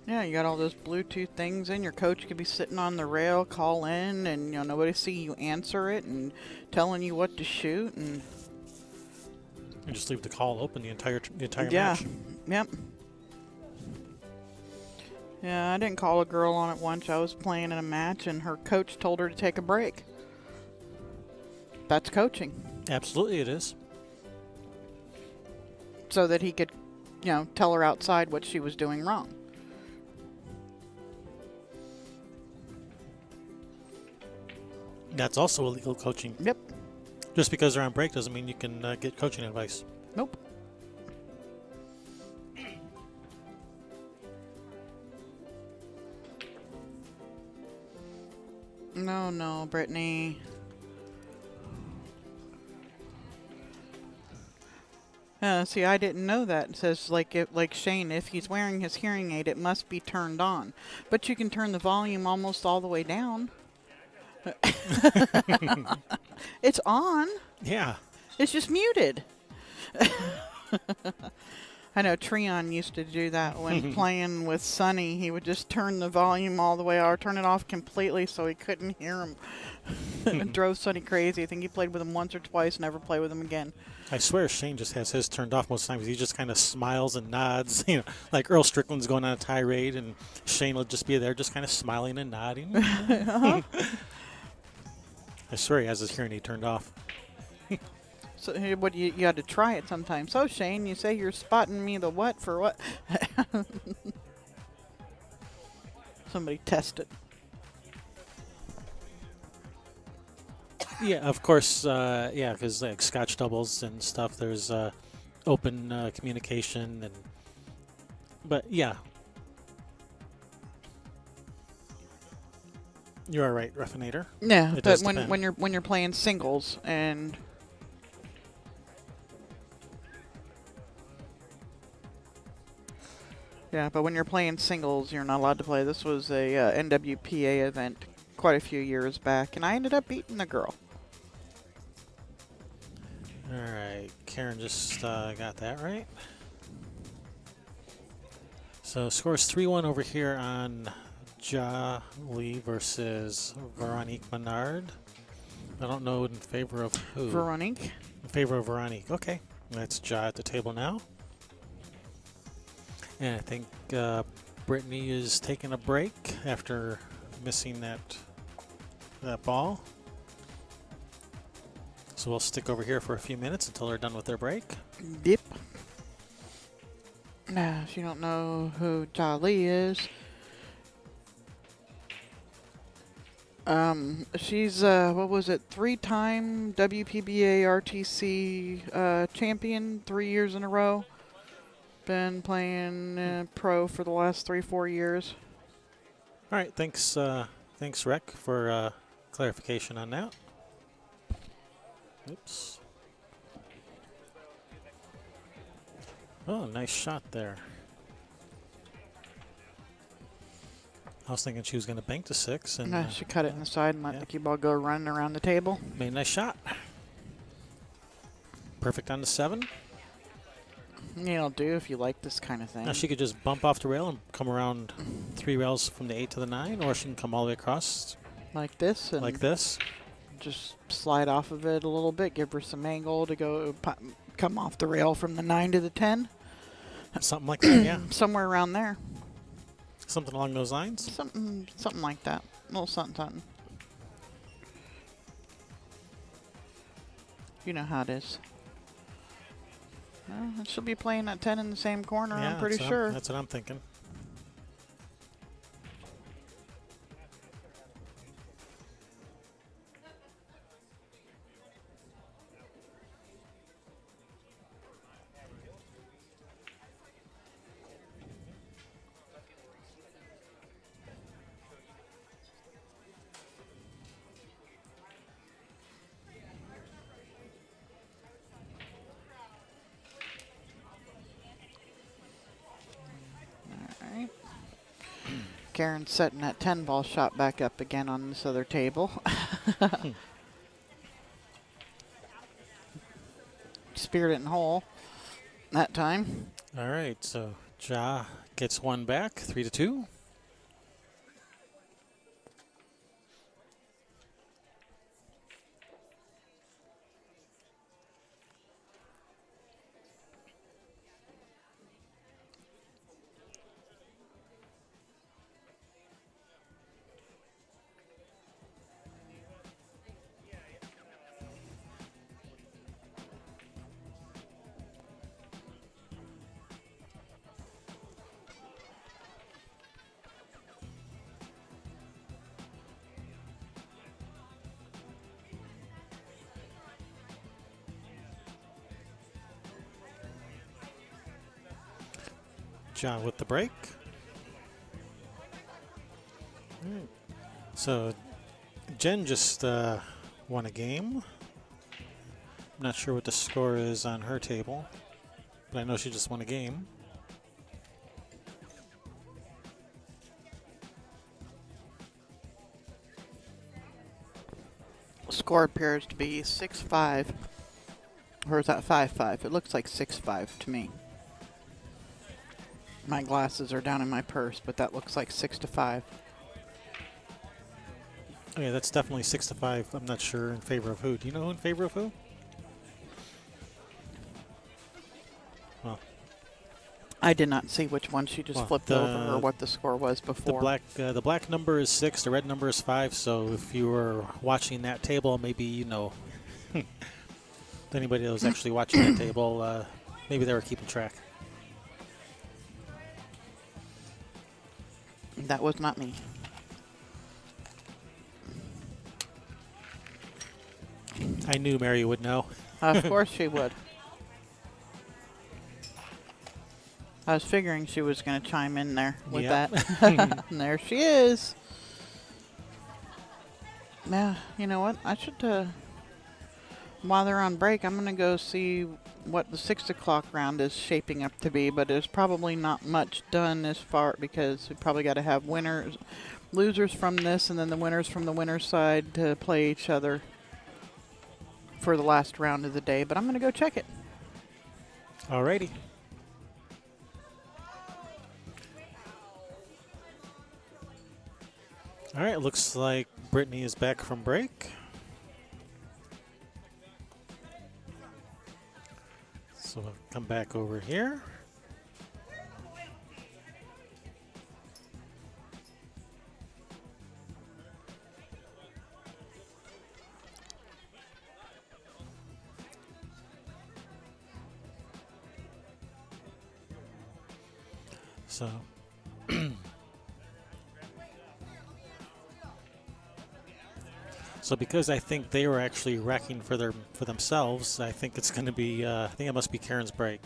B: Yeah, you got all those Bluetooth things in. Your coach could be sitting on the rail, call in, and nobody see you answer it and telling you what to shoot, and
A: You just leave the call open the entire
B: yeah,
A: match.
B: yep. Yeah, I didn't call a girl on it once. I was playing in a match, and her coach told her to take a break. That's coaching.
A: Absolutely, it is.
B: So that he could, tell her outside what she was doing wrong.
A: That's also illegal coaching.
B: Yep.
A: Just because they're on break doesn't mean you can get coaching advice.
B: Nope. No, Brittany. See, I didn't know that. It says, like Shane, if he's wearing his hearing aid, it must be turned on. But you can turn the volume almost all the way down. It's on.
A: Yeah.
B: It's just muted. I know Treon used to do that when playing with Sonny. He would just turn the volume all the way or turn it off completely so he couldn't hear him. It drove Sonny crazy. I think he played with him once or twice, never played with him again.
A: I swear Shane just has his turned off most times. He just kind of smiles and nods. Like Earl Strickland's going on a tirade, and Shane will just be there just kind of smiling and nodding. I swear he has his hearing aid turned off.
B: So what you got to try it sometime. So Shane, you say you're spotting me the what for what? Somebody test it.
A: Yeah, of course. Because like Scotch doubles and stuff, there's open communication, but yeah, you are right, Ruffinator.
B: Yeah,
A: It
B: but
A: does
B: when
A: depend.
B: you're playing singles and Yeah, but when you're playing singles, you're not allowed to play. This was a NWPA event quite a few years back, and I ended up beating the girl.
A: All right, Karen just got that right. So scores 3-1 over here on Ja Lee versus Veronique Menard. I don't know in favor of who.
B: Veronique.
A: In favor of Veronique. Okay, that's Ja at the table now. And I think Brittany is taking a break after missing that ball. So we'll stick over here for a few minutes until they're done with their break.
B: Yep. Now, if you don't know who Jolly is, she's what was it? 3-time WPBA RTC champion, 3 years in a row. Been playing pro for the last 3-4 years.
A: All right, thanks, Rec, for clarification on that. Oops. Oh, nice shot there. I was thinking she was going to bank to 6. And
B: She cut it in the side and let the cue ball go running around the table.
A: made a nice shot. Perfect on the 7.
B: It'll do if you like this kind of thing.
A: Now she could just bump off the rail and come around 3 rails from the 8 to the 9, or she can come all the way across
B: Like this. And
A: like this.
B: just slide off of it a little bit. Give her some angle to go come off the rail from the 9 to the 10.
A: Something like that, yeah.
B: Somewhere around there.
A: Something along those lines.
B: Something like that. A little something. You know how it is. Well, she'll be playing at 10 in the same corner,
A: Yeah,
B: I'm pretty
A: that's
B: sure.
A: That's what I'm thinking.
B: Alright. Karen's setting that 10 ball shot back up again on this other table. Speared it in hole that time.
A: All right, so Ja gets one back, 3-2. Ja with the break. All right. So Jen just won a game. I'm not sure what the score is on her table, but I know she just won a game.
B: Score appears to be 6-5. Or is that 5-5? It looks like 6-5 to me. My glasses are down in my purse, but that looks like 6-5.
A: Oh yeah, that's definitely 6-5. I'm not sure in favor of who. Do you know who in favor of who? Well,
B: I did not see which one she just flipped over or what the score was before.
A: the black number is 6. The red number is 5. So if you were watching that table, maybe you know. Anybody that was actually watching that table, maybe they were keeping track.
B: That was not me.
A: I knew Mary would know.
B: Of course she would. I was figuring she was going to chime in there with
A: Yep.
B: that. And there she is. Yeah, you know what? I should, while they're on break, I'm going to go see what the 6 o'clock round is shaping up to be, but there's probably not much done as far because we probably got to have winners, losers from this, and then the winners from the winner's side to play each other for the last round of the day. But I'm going to go check it.
A: Alrighty. All right, looks like Brittany is back from break. So we'll come back over here. So so because I think they were actually wrecking for themselves, I think it's going to be I think it must be Karen's break.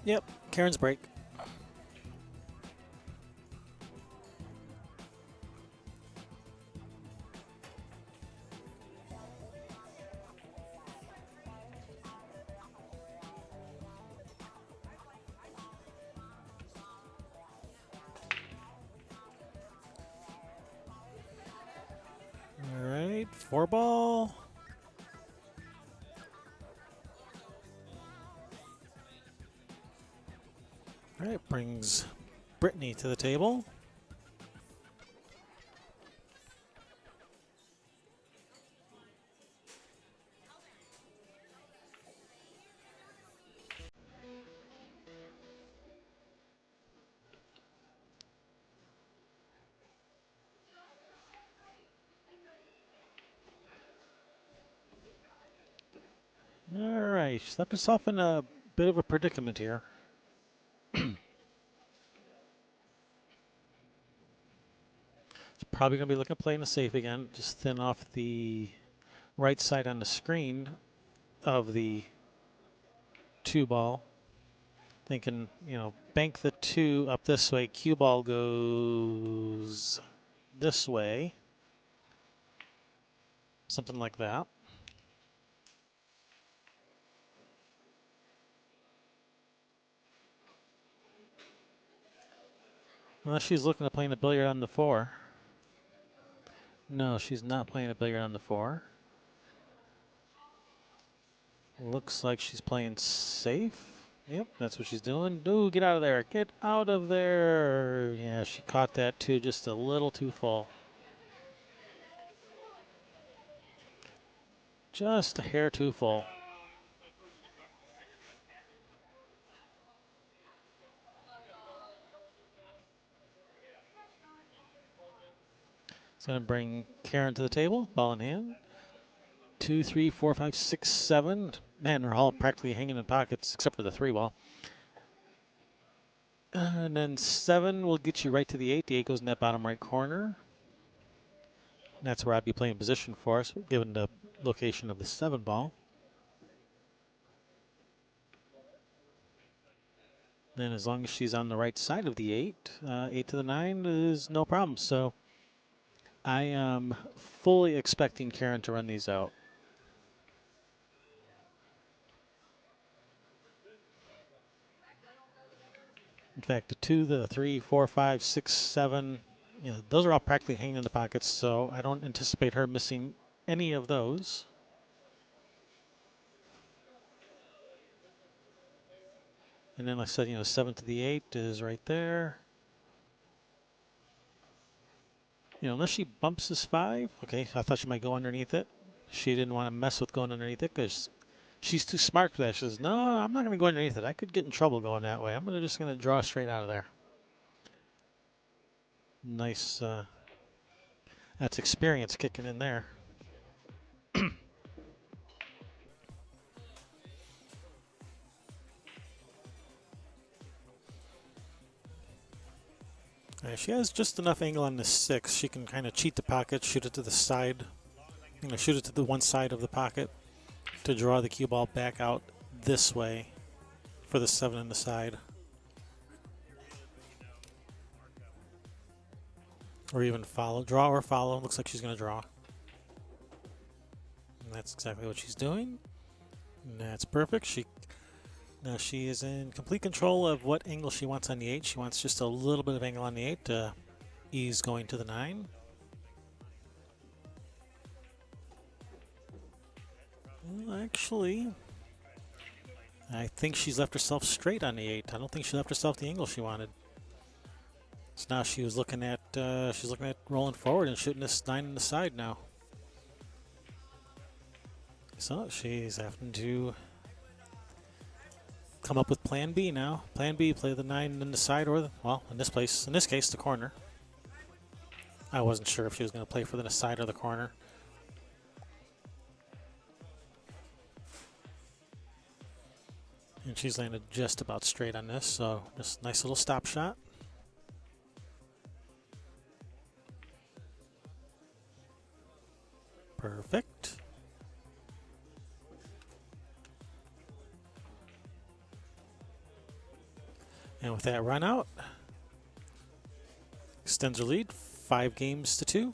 A: Yep, Karen's break. All right, 4-ball. All right, brings Brittany to the table. All right, she's left herself in a bit of a predicament here. Probably going to be looking at playing the safe again. Just thin off the right side on the screen of the 2-ball. Thinking, you know, bank the 2 up this way. Cue ball goes this way. Something like that. Unless she's looking at playing a billiard on the 4. No, she's not playing a billiard on the 4. Looks like she's playing safe. Yep, that's what she's doing. No, get out of there. Get out of there. Yeah, she caught that too, just a little too full. Just a hair too full. It's going to bring Karen to the table, ball in hand. 2, 3, 4, 5, 6, 7. Man, they're all practically hanging in pockets except for the 3-ball. And then 7 will get you right to the 8. The 8 goes in that bottom right corner. And that's where I'd be playing position for us, given the location of the 7-ball. Then as long as she's on the right side of the 8, 8 to the 9 is no problem. So I am fully expecting Karen to run these out. In fact, the 2, the 3, 4, 5, 6, 7, you know, those are all practically hanging in the pockets, so I don't anticipate her missing any of those. And then, like I said, you know, 7 to the 8 is right there. You know, unless she bumps this 5, okay, I thought she might go underneath it. She didn't want to mess with going underneath it because she's too smart for that. She says, no, I'm not going to go underneath it. I could get in trouble going that way. I'm just going to draw straight out of there. Nice. That's experience kicking in there. She has just enough angle on the 6. She can kind of cheat the pocket, shoot it to the side. You know, shoot it to the one side of the pocket to draw the cue ball back out this way for the 7 in the side. Or even follow. Draw or follow. Looks like she's going to draw. And that's exactly what she's doing. And that's perfect. Now she is in complete control of what angle she wants on the 8. She wants just a little bit of angle on the 8 to ease going to the 9. Well, actually, I think she's left herself straight on the 8. I don't think she left herself the angle she wanted. So now she's looking at rolling forward and shooting this 9 on the side now. So she's having to come up with plan B now. Plan B, play the 9 in the side or well, in this case, the corner. I wasn't sure if she was going to play for the side or the corner. And she's landed just about straight on this, so just nice little stop shot. Perfect. And with that run out, extends her lead 5 games to 2.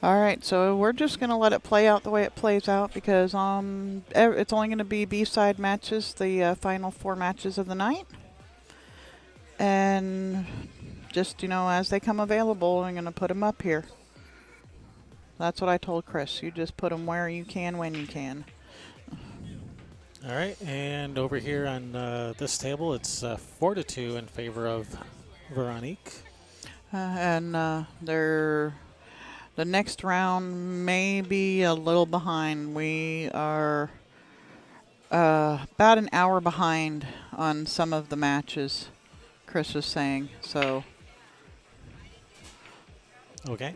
B: All right, so we're just going to let it play out the way it plays out because it's only going to be B-side matches, the final 4 matches of the night. And just, as they come available, I'm going to put them up here. That's what I told Chris. You just put them where you can, when you can.
A: All right, and over here on this table, it's 4-2 in favor of Veronique.
B: The next round may be a little behind. We are about an hour behind on some of the matches, Chris was saying. So.
A: Okay.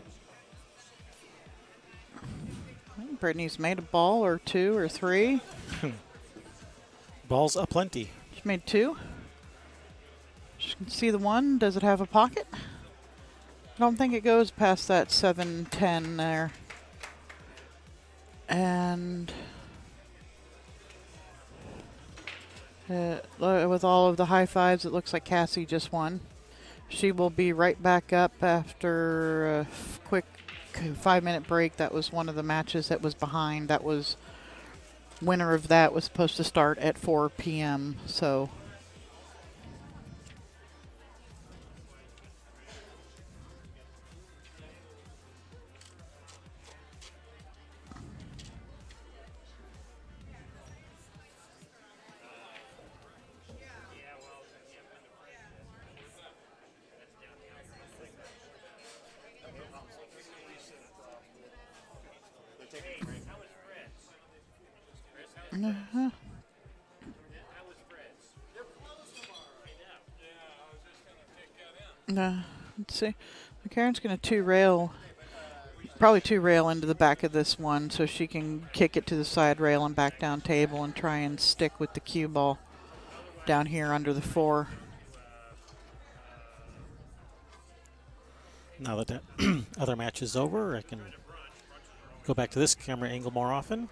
B: Brittany's made a ball or 2 or 3.
A: Balls aplenty.
B: She made 2. You can see the 1. Does it have a pocket? I don't think it goes past that 7-10 there. And with all of the high fives, it looks like Cassie just won. She will be right back up after a quick 5-minute break. That was one of the matches that was behind. That was winner of that was supposed to start at 4 p.m. So. Uh-huh. Let's see. Karen's going to probably two rail into the back of this one so she can kick it to the side rail and back down table and try and stick with the cue ball down here under the 4.
A: Now that other match is over, I can go back to this camera angle more often.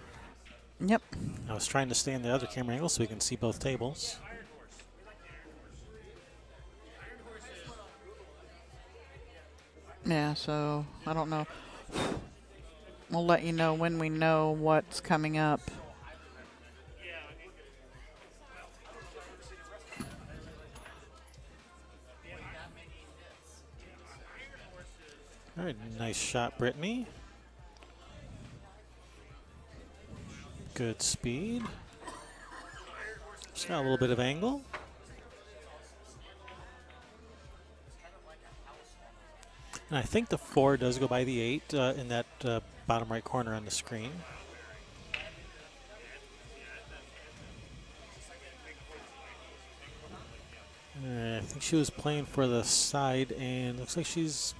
B: Yep.
A: I was trying to stay in the other camera angle so we can see both tables.
B: Yeah, so I don't know. We'll let you know when we know what's coming up.
A: All right, nice shot, Brittany. Good speed. Just got a little bit of angle. And I think the 4 does go by the 8 in that bottom right corner on the screen. I think she was playing for the side, and looks like she's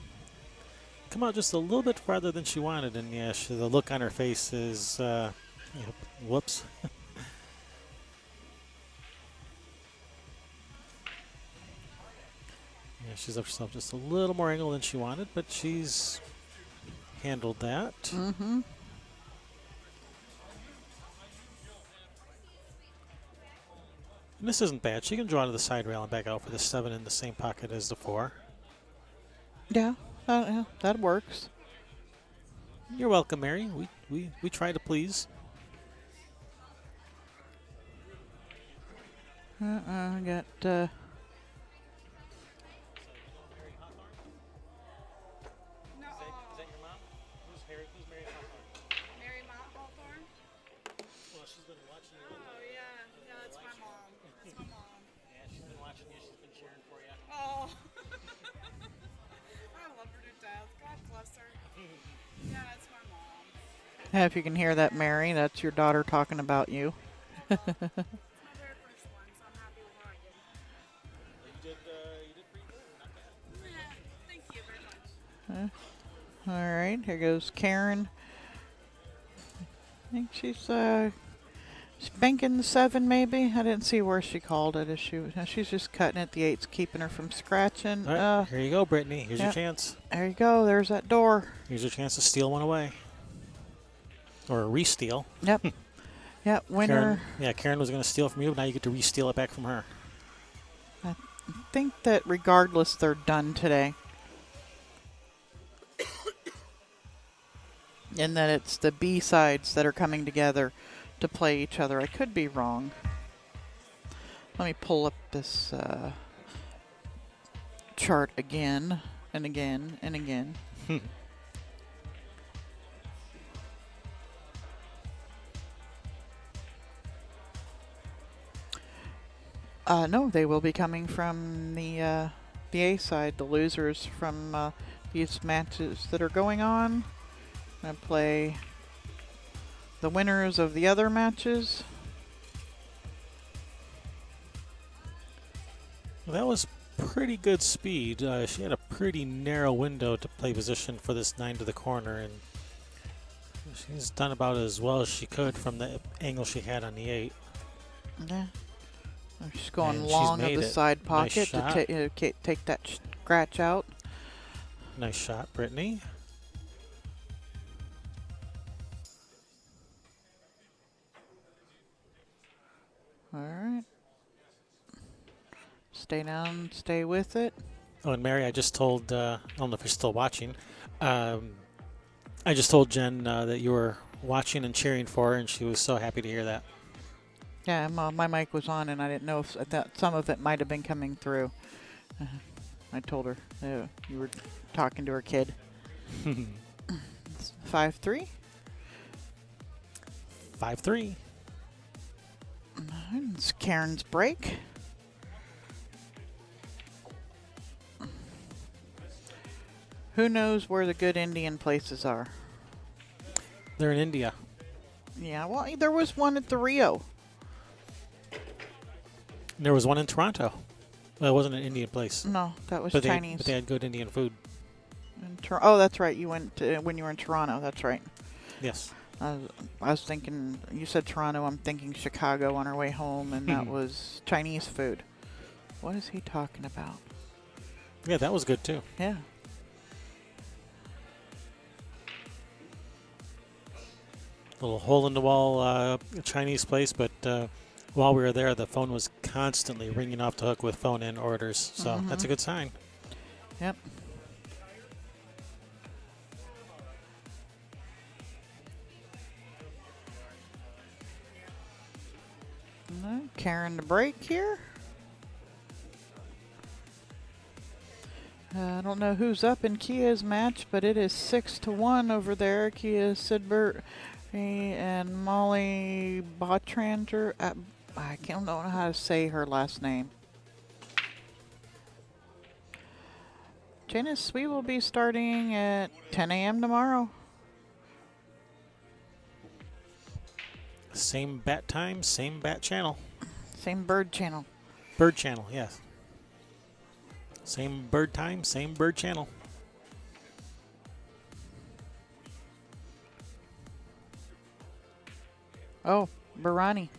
A: come out just a little bit farther than she wanted. And yeah, the look on her face is, whoops. Yeah, she's up herself just a little more angle than she wanted, but she's handled that.
B: Mm-hmm.
A: And this isn't bad. She can draw to the side rail and back out for the 7 in the same pocket as the 4.
B: Yeah, that works.
A: You're welcome, Mary. We try to please.
B: I got.
C: No,
A: Is that your mom? Who's Mary Hawthorne?
C: Mary Mount Hawthorne?
A: Well, she's been watching you.
C: Oh, yeah. Yeah, that's my mom. That's my mom.
A: Yeah, she's been watching you. She's been cheering for you.
C: Oh. I love her to death. God bless her. Yeah, that's my mom.
B: Yeah, if you can hear that, Mary, that's your daughter talking about you.
C: It's my very first one, so I'm happy with what I did.
A: You did pretty good. Not bad.
C: Yeah, thank you very much.
B: All right, here goes Karen. I think she's banking the 7 maybe. I didn't see where she called it. She's just cutting it. The 8's keeping her from scratching.
A: All right, here you go, Brittany. Here's your
B: Yep.
A: chance.
B: There you go. There's that door.
A: Here's your chance to steal one away. Or re-steal.
B: Yep. Yep. Winner.
A: Karen was going to steal from you, but now you get to re-steal it back from her.
B: I think that regardless, they're done today. And that it's the B sides that are coming together to play each other. I could be wrong. Let me pull up this chart again and again and again. No, they will be coming from the A side, the losers from these matches that are going on. I'm going to play the winners of the other matches.
A: Well, that was pretty good speed. She had a pretty narrow window to play position for this 9 to the corner, and she's done about as well as she could from the angle she had on the 8.
B: Yeah. She's going
A: And she's
B: long of
A: made
B: the
A: it.
B: side
A: Nice
B: pocket
A: shot.
B: to take that scratch out.
A: Nice shot, Brittany.
B: All right. Stay down, stay with it.
A: Oh, and Mary, I just told, I don't know if you're still watching, I just told Jen that you were watching and cheering for her, and she was so happy to hear that.
B: Yeah, my mic was on, and I didn't know if some of it might have been coming through. I told her you were talking to her kid. 5-3.
A: 5-3.
B: It's Karen's break. Who knows where the good Indian places are?
A: They're in India.
B: Yeah, well, there was one at the Rio.
A: And there was one in Toronto. Well, it wasn't an Indian place.
B: No, that was
A: But
B: Chinese.
A: they had good Indian food.
B: Oh, that's right. You went when you were in Toronto. That's right.
A: Yes.
B: I was thinking, you said Toronto, I'm thinking Chicago on our way home, and that was Chinese food. What is he talking about?
A: Yeah, that was good too.
B: Yeah.
A: Little hole in the wall Chinese place, but while we were there, the phone was constantly ringing off the hook with phone-in orders. So that's a good sign.
B: Yep. Karen to break here. I don't know who's up in Kia's match, but it is 6-1 over there. Kia Sidbert and Molly Botrander. I don't know how to say her last name. Janice, we will be starting at 10 a.m. tomorrow.
A: Same bat time, same bat channel.
B: Same bird channel.
A: Bird channel, yes. Same bird time, same bird channel.
B: Oh, biryani.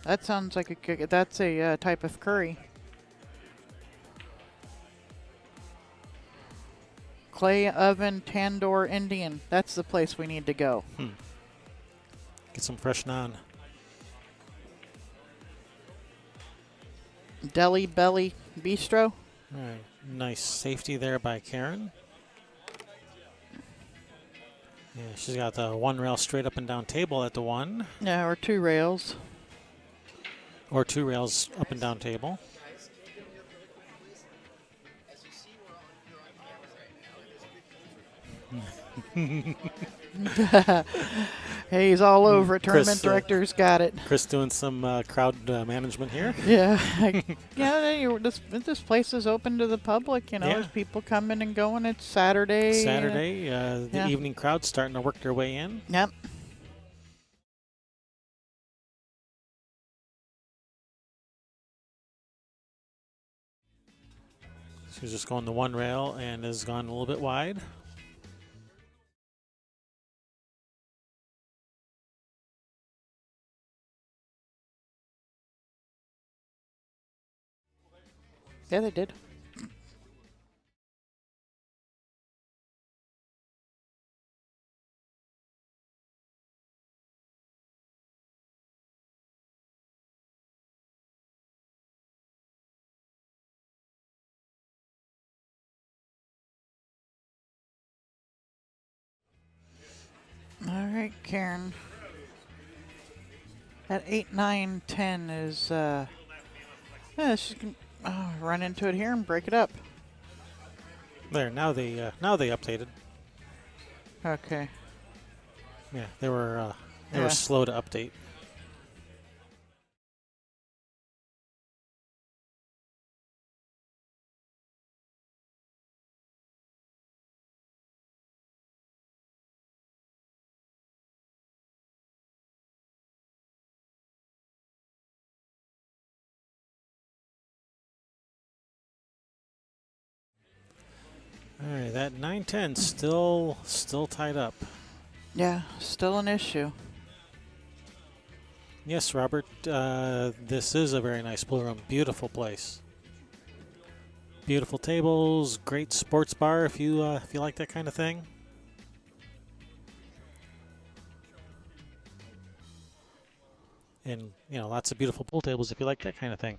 B: That sounds like that's a type of curry. Clay Oven Tandoor Indian. That's the place we need to go.
A: Get some fresh naan.
B: Deli Belly Bistro.
A: All right. Nice safety there by Karen. Yeah, she's got the one rail straight up and down table at the one,
B: Yeah, or 2 rails.
A: or 2 rails up and down table.
B: Hey, he's all over it.
A: Chris,
B: Tournament director's got it.
A: Chris doing some crowd management here.
B: Yeah, this place is open to the public.
A: Yeah.
B: As people come in and going. It's Saturday.
A: Saturday, the
B: Yeah.
A: evening crowd's starting to work their way in.
B: Yep.
A: She's just going the one rail and has gone a little bit wide.
B: Yeah, they did. All right, Karen. At 8, 9, 10 is she can run into it here and break it up.
A: There, now they updated.
B: Okay.
A: Yeah, they were
B: Yeah.
A: slow to update. All right, that 9-10 still tied up.
B: Yeah, still an issue.
A: Yes, Robert, this is a very nice pool room. Beautiful place. Beautiful tables, great sports bar if you like that kind of thing. And lots of beautiful pool tables if you like that kind of thing.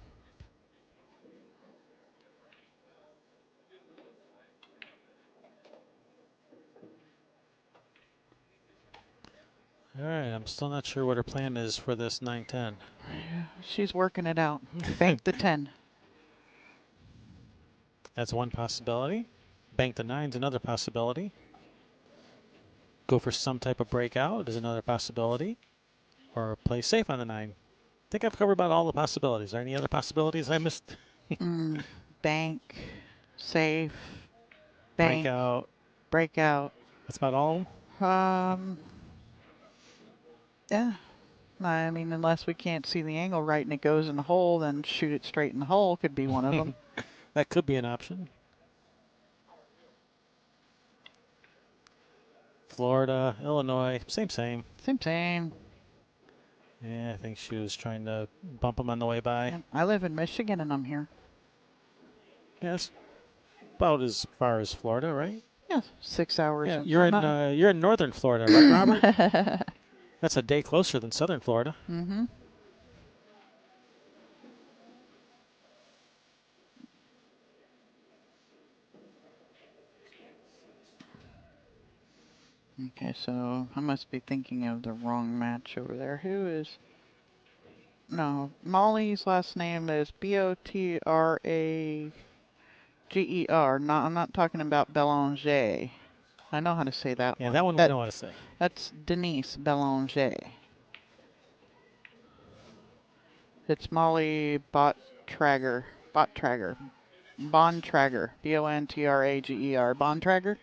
A: All right, I'm still not sure what her plan is for this 9-10.
B: She's working it out. Bank the 10.
A: That's one possibility. Bank the 9's another possibility. Go for some type of breakout is another possibility. Or play safe on the 9. I think I've covered about all the possibilities. Are there any other possibilities I missed?
B: Bank. Safe. Bank.
A: Breakout.
B: Breakout.
A: That's about all.
B: Yeah. I mean, unless we can't see the angle right and it goes in the hole, then shoot it straight in the hole could be one of them.
A: That could be an option. Florida, Illinois, same.
B: Same.
A: Yeah, I think she was trying to bump them on the way by.
B: Yeah, I live in Michigan and I'm here.
A: Yeah, it's about as far as Florida, right?
B: Yeah, 6 hours.
A: Yeah, you're in northern Florida, right, Robert? That's a day closer than southern Florida.
B: Mm-hmm. Okay, so I must be thinking of the wrong match over there. Who is... No, Molly's last name is Botrageger. No, I'm not talking about Belanger. I know how to say that
A: Yeah,
B: one.
A: that one we know how to say.
B: That's Denise Belanger. It's Molly Bontrager. Bontrager. Bontrager. Bontrager?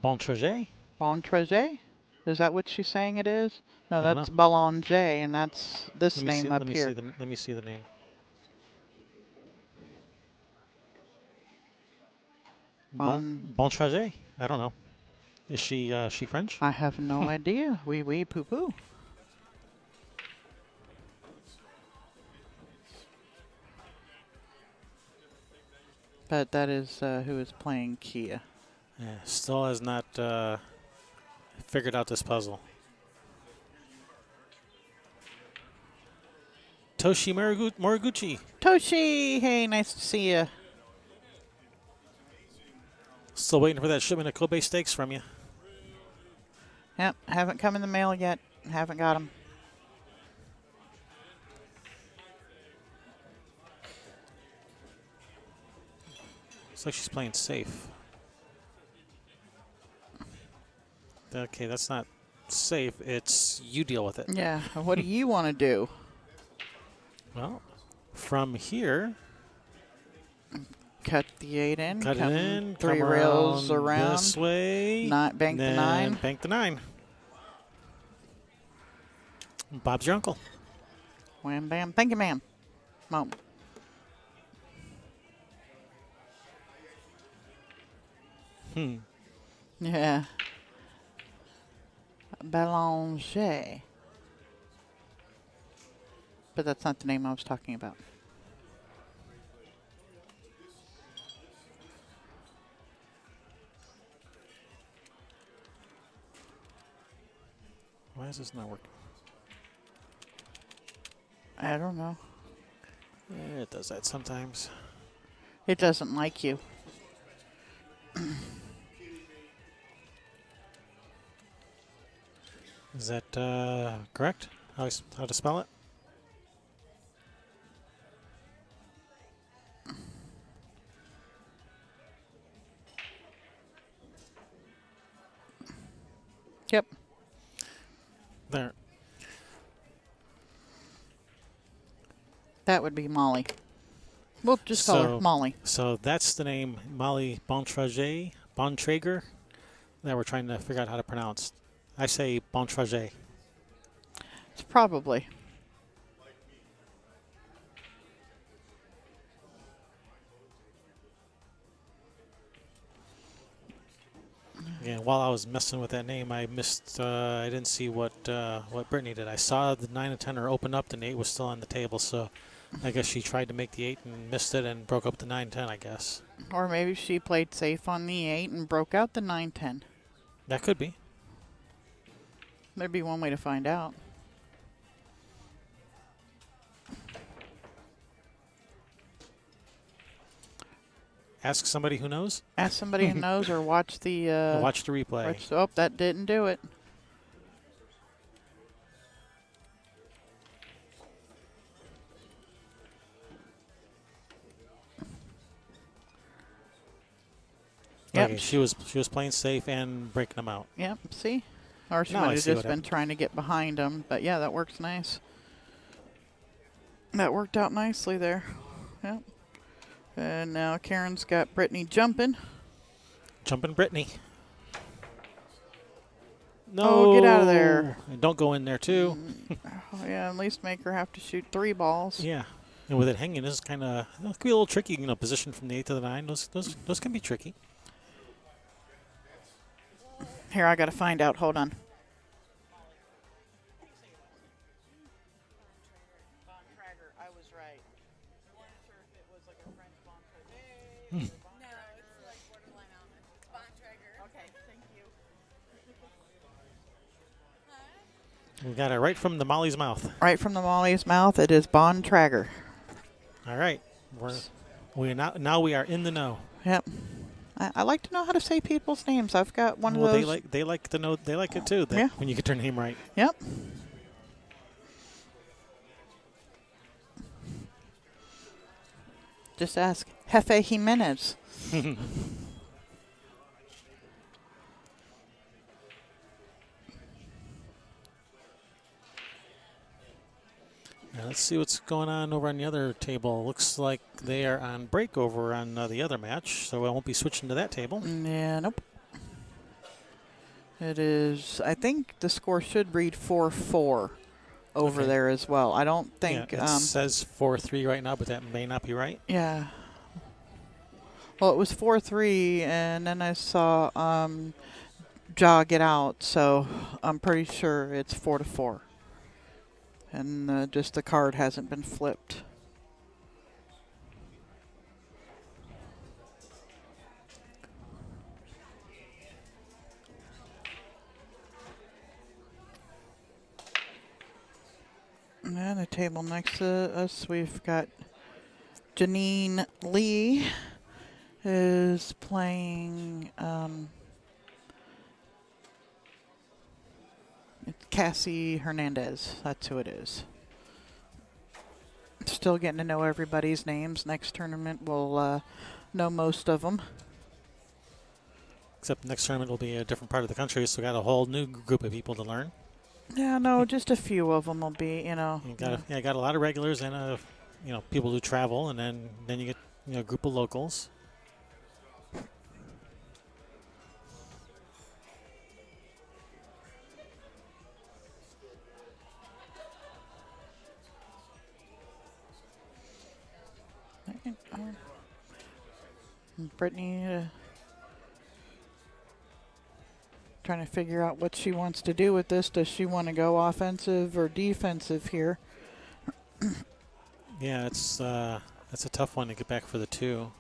A: Bon trajet?
B: Bontrager? Is that what she's saying it is? No,
A: I don't
B: that's
A: know.
B: Belanger, and that's this
A: Let me
B: name
A: see.
B: up
A: Let me
B: here.
A: see the. Let me see the name. Bon trajet? I don't know. Is she French?
B: I have no idea. Oui, poo. But that is who is playing Kia.
A: Yeah, still has not figured out this puzzle. Toshi Moriguchi.
B: Toshi, hey, nice to see you.
A: Still waiting for that shipment of Kobe steaks from you.
B: Yep, haven't come in the mail yet. Haven't got them.
A: Looks like she's playing safe. Okay, that's not safe. It's you deal with it.
B: Yeah, what do you want to do?
A: Well, from here,
B: Cut the 8 in.
A: cut
B: come
A: it in,
B: 3
A: come
B: rails around.
A: this way.
B: Not bank the
A: then
B: 9.
A: Bank the 9. Bob's your uncle.
B: Wham bam. Thank you, ma'am. Mom. Yeah. Belanger. But that's not the name I was talking about.
A: Why is this not working?
B: I don't know.
A: It does that sometimes.
B: It doesn't like you.
A: Is that correct? How to spell it?
B: Yep.
A: There.
B: That would be Molly. We'll just call her Molly.
A: So that's the name, Molly Bontrager, that we're trying to figure out how to pronounce. I say Bontrager.
B: It's probably.
A: Yeah, while I was messing with that name, I missed. I didn't see what Brittany did. I saw the 9 and 10 are open up, and 8 was still on the table. So, I guess she tried to make the 8 and missed it, and broke up the 9-10. I guess
B: Or maybe she played safe on the 8 and broke out the 9-10.
A: that could be.
B: There'd be one way to find out.
A: Ask somebody who knows.
B: Ask somebody who knows, or watch the.
A: Watch the replay.
B: Oh, that didn't do it. Yep.
A: Okay, she was playing safe and breaking them out.
B: Yep. See, or she
A: Now I
B: might have
A: see
B: just
A: what
B: been trying to get behind them. But yeah, that works nice. That worked out nicely there. Yep. And now Karen's got Brittany jumping.
A: Jumping Brittany. No.
B: Oh, get out of there.
A: And don't go in there, too.
B: Oh, yeah, at least make her have to shoot 3 balls.
A: Yeah. And with it hanging, this is kind of, it can be a little tricky, position from the 8 to the 9. Those can be tricky.
B: Here, I got to find out. Hold on. I was right.
C: No, it's like borderline almond. Bontrager.
B: Okay, thank you.
A: We got it right from the Molly's mouth.
B: Right from the Molly's mouth, it is Bontrager.
A: All right. We are in the know.
B: Yep. I like to know how to say people's names. I've got one of those.
A: They like to know. They like it too.
B: Yeah.
A: When you get their name right.
B: Yep. Just ask Jefe Jimenez.
A: Now let's see what's going on over on the other table. Looks like they are on break over on the other match, so I won't be switching to that table.
B: Yeah, nope. It is, I think the score should read 4-4 over
A: Okay.
B: there as well. I don't think.
A: Yeah, it says 4-3 right now, but that may not be right.
B: Yeah. Well, it was 4-3, and then I saw Jaw get out, so I'm pretty sure it's 4-4. And just the card hasn't been flipped. And the table next to us, we've got Janine Lee is playing it's Cassie Hernandez. That's who it is. Still getting to know everybody's names. Next tournament, we'll know most of them.
A: Except next tournament will be a different part of the country, so we got a whole new group of people to learn.
B: Yeah, no, just a few of them will be,
A: You got a lot of regulars and people who travel, and then you get a group of locals.
B: Brittany trying to figure out what she wants to do with this. Does she want to go offensive or defensive here?
A: Yeah, it's a tough one to get back for the 2.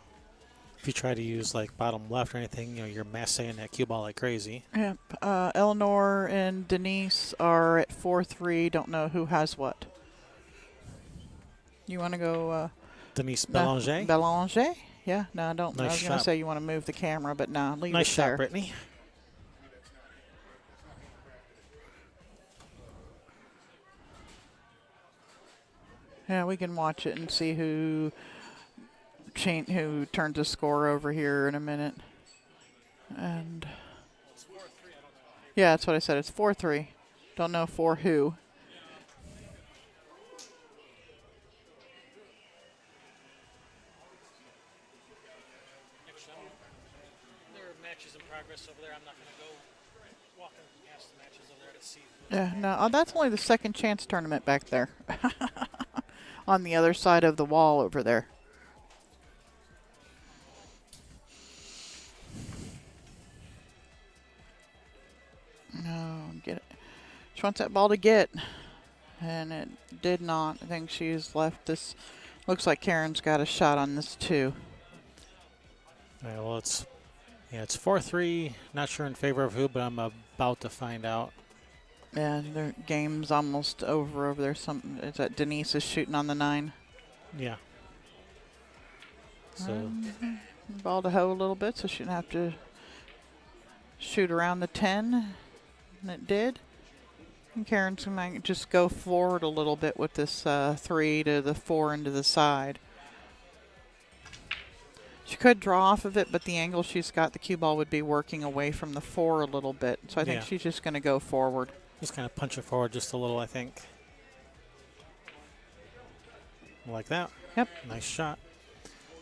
A: If you try to use like bottom left or anything, you're massing that cue ball like crazy.
B: Yep. Eleanor and Denise are at 4-3. Don't know who has what. You want to go?
A: Denise Belanger.
B: Belanger? Yeah. No, I don't.
A: Nice
B: I was going to
A: shot.
B: say you want to move the camera, but no, leave
A: Nice
B: it
A: shot,
B: there.
A: Brittany.
B: Yeah, we can watch it and see who turns a score over here in a minute. And yeah, that's what I said. It's 4-3. Don't know for who.
A: There are matches in progress over there. I'm not going to go walking past the matches over there to see.
B: Yeah, no, that's only the second chance tournament back there. On the other side of the wall over there. No, get it. She wants that ball to get. And it did not. I think she's left this. Looks like Karen's got a shot on this too.
A: All right, well, it's 4-3. Not sure in favor of who, but I'm about to find out.
B: Yeah, their game's almost over there. Is that Denise is shooting on the 9?
A: Yeah. So
B: Ball to hoe a little bit, so she didn't have to shoot around the 10. And it did. And Karen's going to just go forward a little bit with this 3 to the 4 into the side. She could draw off of it, but the angle she's got, the cue ball would be working away from the 4 a little bit. So I think she's just going to go forward.
A: just kind of punch it forward just a little, I think. Like that.
B: Yep.
A: Nice shot.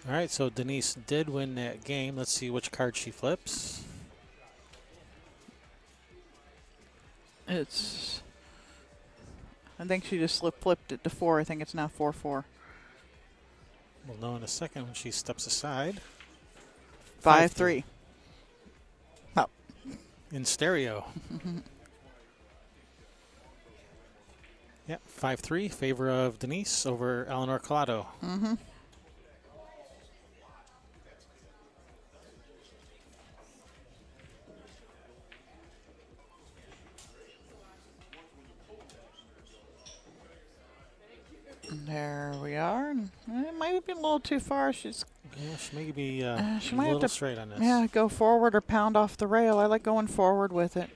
A: All right, so Denise did win that game. Let's see which card she flips.
B: I think she just flipped it to 4. I think it's now 4-4.
A: We'll know in a second when she steps aside.
B: 5-3. Oh.
A: In stereo. Yep, 5-3, favor of Denise over Eleanor Clot.
B: Mm-hmm. There we are. It might be a little too far.
A: Yeah, she may be
B: she
A: a
B: might have
A: little
B: to,
A: straight on this.
B: Yeah, go forward or pound off the rail. I like going forward with it.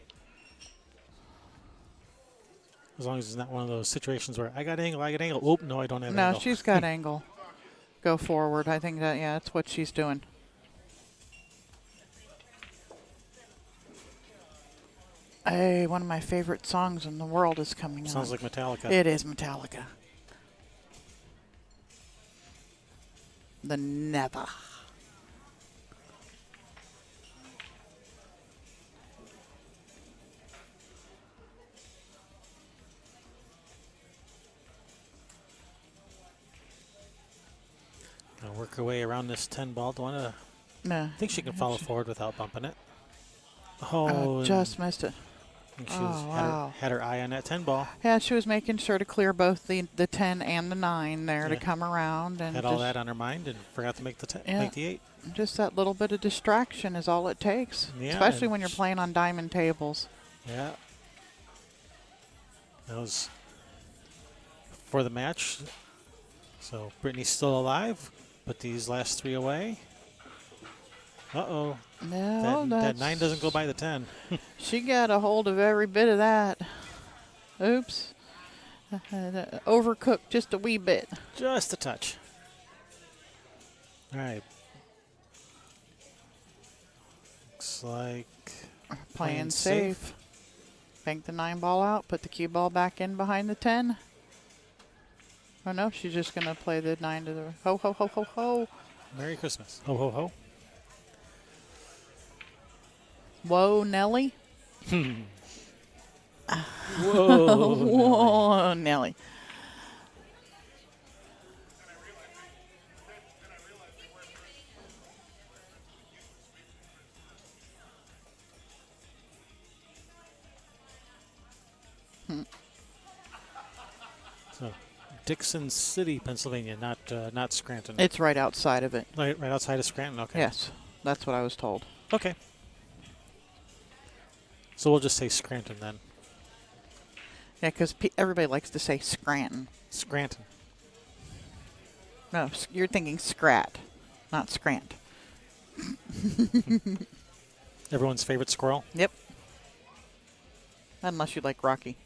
A: As long as it's not one of those situations where I got angle. Oop, no, I don't have
B: No,
A: angle.
B: she's got angle. Go forward. I think that's what she's doing. Hey, one of my favorite songs in the world is coming on.
A: Sounds like Metallica.
B: It is Metallica. The Never.
A: I'll work her way around this 10 ball.
B: No.
A: I think she can follow forward without bumping it. Oh,
B: just missed it.
A: I think she had her eye on that 10 ball.
B: Yeah, she was making sure to clear both the 10 and the 9 there to come around. And
A: had all that on her mind and forgot to make the make the 8.
B: Just that little bit of distraction is all it takes, especially when you're playing on diamond tables.
A: Yeah. That was before the match. So Brittany's still alive. Put these last 3 away. Uh-oh.
B: No,
A: That 9 doesn't go by the 10.
B: She got a hold of every bit of that. Oops. Overcooked just a wee bit.
A: Just a touch. All right. Looks like
B: Playing safe. Bank the 9 ball out. Put the cue ball back in behind the 10. Oh, no. She's just going to play the 9 to the... Ho, ho, ho, ho, ho.
A: Merry Christmas. Ho, ho, ho.
B: Whoa, Nelly.
A: Whoa.
B: Whoa, Nelly.
A: So, Dixon City, Pennsylvania, not Scranton.
B: It's right outside of it.
A: Right outside of Scranton. Okay.
B: Yes, that's what I was told.
A: Okay. So we'll just say Scranton then.
B: Yeah, because everybody likes to say Scranton.
A: Scranton.
B: No, you're thinking Scrat, not Scrant.
A: Everyone's favorite squirrel.
B: Yep. Unless you like Rocky.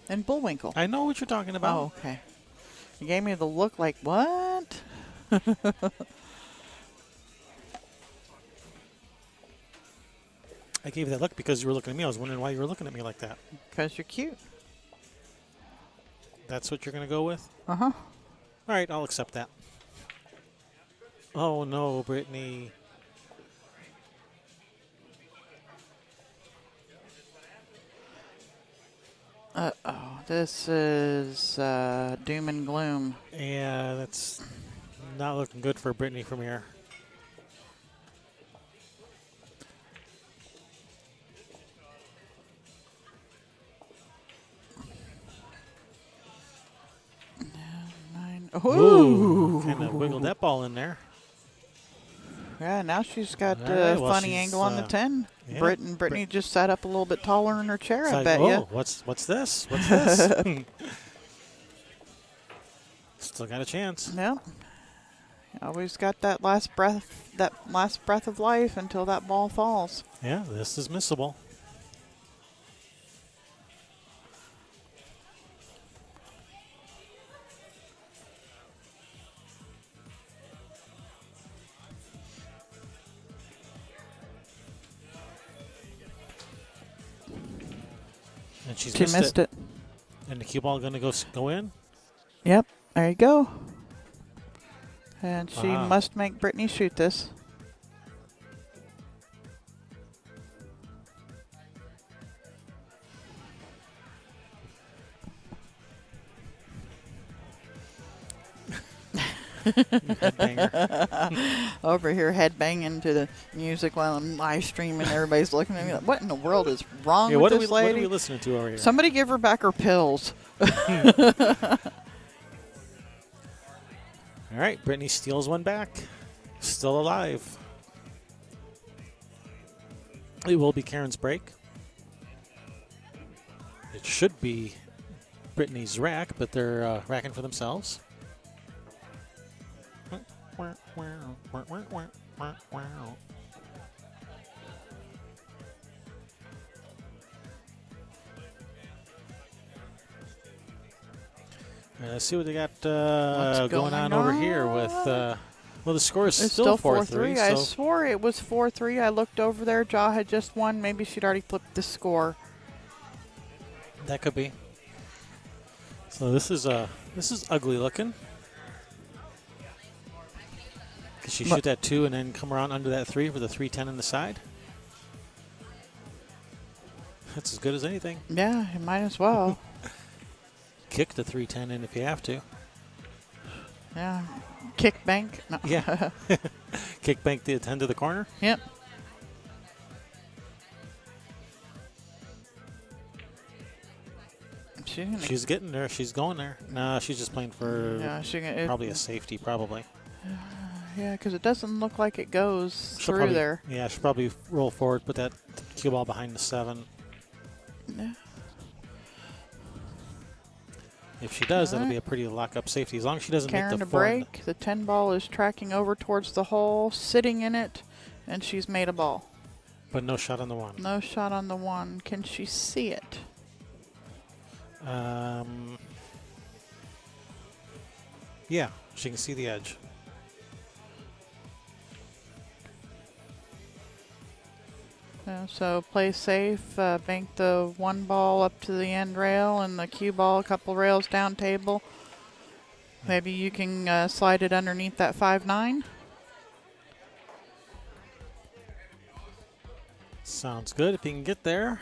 B: And Bullwinkle.
A: I know what you're talking about.
B: Oh, okay. You gave me the look like, what?
A: I gave you that look because you were looking at me. I was wondering why you were looking at me like that.
B: Because you're cute.
A: That's what you're going to go with?
B: Uh-huh.
A: All right, I'll accept that. Oh, no, Brittany.
B: Uh-oh. This is doom and gloom.
A: Yeah, that's not looking good for Brittany from here.
B: Ooh.
A: Kind of wiggled that ball in there.
B: Yeah, now she's got
A: All right,
B: a
A: well,
B: funny
A: she's,
B: angle on the 10.
A: yeah,
B: Brittany just sat up a little bit taller in her chair,
A: It's
B: I
A: like,
B: bet
A: oh,
B: you.
A: what's this? What's this? Still got a chance.
B: Yep. Always got that last breath of life until that ball falls.
A: Yeah, this is missable. And she
B: missed it.
A: And the cue ball going to go in?
B: Yep, there you go. And she
A: Wow.
B: must make Brittany shoot this.
A: Headbanger.
B: Over here headbanging to the music while I'm live streaming. Everybody's looking at me like, what in the world is wrong
A: Yeah,
B: with
A: what are
B: this
A: we
B: lady?
A: listening to over here?
B: Somebody give her back her pills.
A: All right, Brittany steals one back. Still alive. It will be Karen's break. It should be Brittany's rack, but they're racking for themselves. Let's see what they got going on over here with. Well, the score is
B: It's
A: still
B: 4-3.
A: 4-3.
B: I
A: So
B: swore it was 4-3. I looked over there. Jaw had just won. Maybe she'd already flipped the score.
A: that could be. So this is ugly looking. Could she shoot that 2 and then come around under that 3 for the 3-10 in the side? That's as good as anything.
B: Yeah, you might as well.
A: Kick the 3-10 in if you have to.
B: Yeah. Kick bank. No.
A: Yeah. Kick bank the 10 to the corner.
B: Yep.
A: She's getting there. She's going there. No, she's just playing for probably a safety, probably.
B: Yeah, because it doesn't look like it goes
A: She'll
B: through
A: probably,
B: there.
A: Yeah, she'll probably roll forward, put that cue ball behind the 7.
B: Yeah.
A: If she does, that'll
B: Alright.
A: be a pretty lock-up safety. As long as she doesn't
B: Karen
A: make
B: to
A: the 4.
B: break. The 10 ball is tracking over towards the hole, sitting in it, and she's made a ball.
A: But no shot on the 1.
B: No shot on the 1. Can she see it?
A: Yeah, she can see the edge.
B: So play safe. Bank the 1 ball up to the end rail and the cue ball a couple rails down table. Maybe you can slide it underneath that 5-9.
A: Sounds good if you can get there.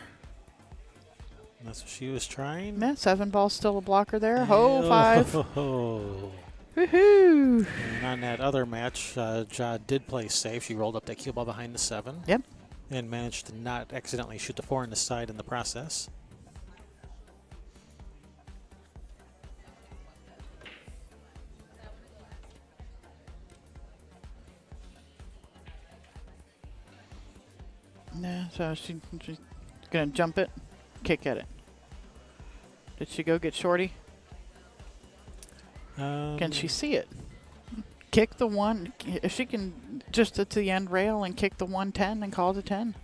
A: That's what she was trying.
B: Yeah, 7 ball's still a blocker there. Ho, 5.
A: Oh.
B: Woohoo!
A: And on that other match, Ja did play safe. She rolled up that cue ball behind the 7.
B: Yep.
A: And managed to not accidentally shoot the 4 in the side in the process.
B: Yeah, so she's going to jump it, kick at it. Did she go get shorty? Can she see it? Kick the 1. If she can just to the end rail and kick the 110 and call it a 10.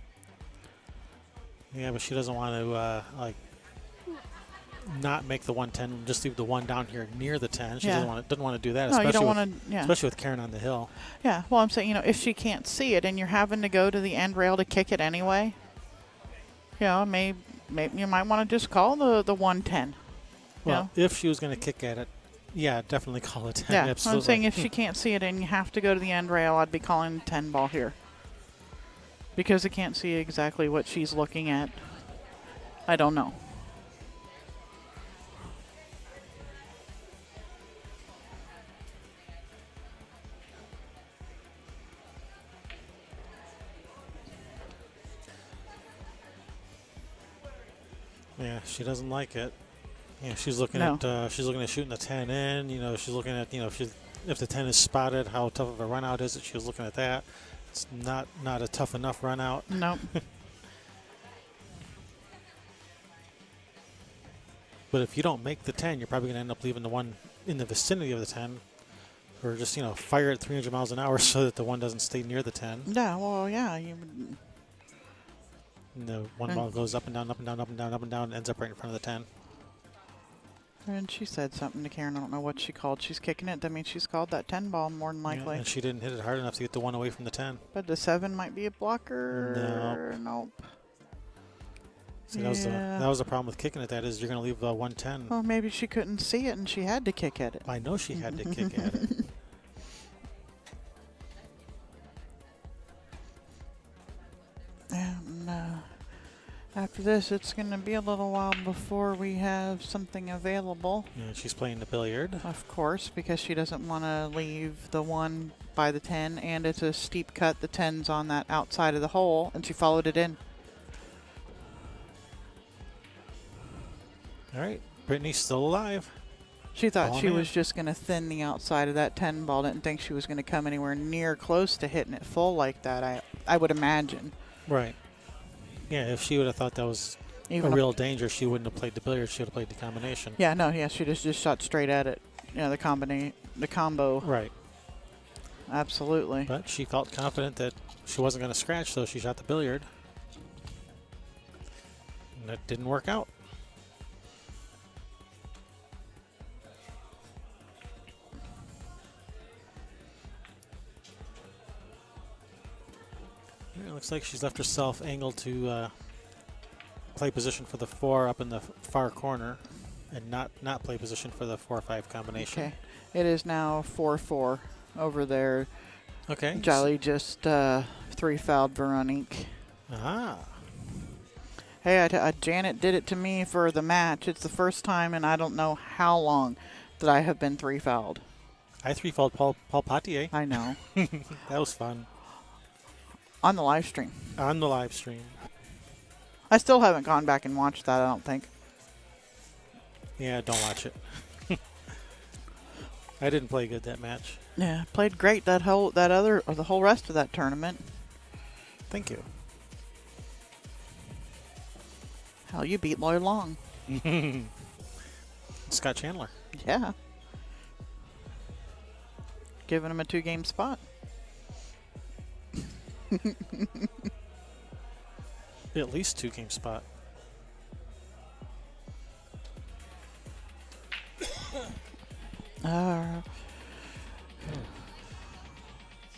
A: Yeah, but she doesn't want to like not make the 110. Just leave the 1 down here near the 10. She
B: Yeah.
A: doesn't want to do that.
B: No, you don't
A: with,
B: want to. Yeah.
A: especially with Karen on the hill.
B: Yeah. Well, I'm saying, if she can't see it and you're having to go to the end rail to kick it anyway, maybe you might want to just call the 110.
A: Well, if she was going to kick at it, yeah, definitely call it 10.
B: Yeah.
A: Absolutely.
B: I'm saying if she can't see it and you have to go to the end rail, I'd be calling 10 ball here. Because I can't see exactly what she's looking at. I don't know.
A: Yeah, she doesn't like it. Yeah, she's looking
B: No.
A: at shooting the 10 in. She's looking at if the 10 is spotted, how tough of a run out is it? She was looking at that. It's not a tough enough run out.
B: Nope.
A: But if you don't make the 10, you're probably going to end up leaving the 1 in the vicinity of the 10, or just fire at 300 miles an hour so that the 1 doesn't stay near the 10.
B: Yeah. Well, yeah.
A: And the 1 ball goes up and down, up and down, up and down, up and down, and ends up right in front of the 10.
B: And she said something to Karen. I don't know what she called. She's kicking it. That means she's called that 10 ball more than likely.
A: Yeah, and she didn't hit it hard enough to get the 1 away from the 10.
B: But the 7 might be a blocker. Nope.
A: See, that was the problem with kicking at that is you're going to leave the 110.
B: Well, maybe she couldn't see it and she had to kick at it.
A: I know she had to kick at it.
B: And after this, it's going to be a little while before we have something available.
A: Yeah, she's playing the billiard.
B: Of course, because she doesn't want to leave the 1 by the 10, and it's a steep cut. The 10's on that outside of the hole, and she followed it in.
A: All right, Brittany's still alive.
B: She thought
A: Ball
B: she
A: man.
B: was just going to thin the outside of that 10 ball. Didn't think she was going to come anywhere near close to hitting it full like that, I would imagine.
A: Right. Yeah, if she would have thought that was
B: Even
A: a real danger, she wouldn't have played the billiard. She would have played the combination.
B: Yeah, no, yeah, she just shot straight at it. The combo.
A: Right.
B: Absolutely.
A: But she felt confident that she wasn't going to scratch, so she shot the billiard. And that didn't work out. It looks like she's left herself angled to play position for the 4 up in the far corner and not play position for the 4-5 combination.
B: Okay. It is now 4-4 over there.
A: Okay.
B: Jolly just 3-fouled Veronique.
A: Ah.
B: Hey, Janet did it to me for the match. It's the first time in I don't know how long that I have been 3-fouled.
A: I 3-fouled Paul Potier.
B: I know.
A: That was fun.
B: On the live stream.
A: On the live stream.
B: I still haven't gone back and watched that, I don't think.
A: Yeah, don't watch it. I didn't play good that match.
B: Yeah, played great the whole rest of that tournament.
A: Thank you.
B: Hell, you beat Lloyd Long.
A: Scott Chandler.
B: Yeah. Giving him a 2-game spot.
A: At least 2-game spot.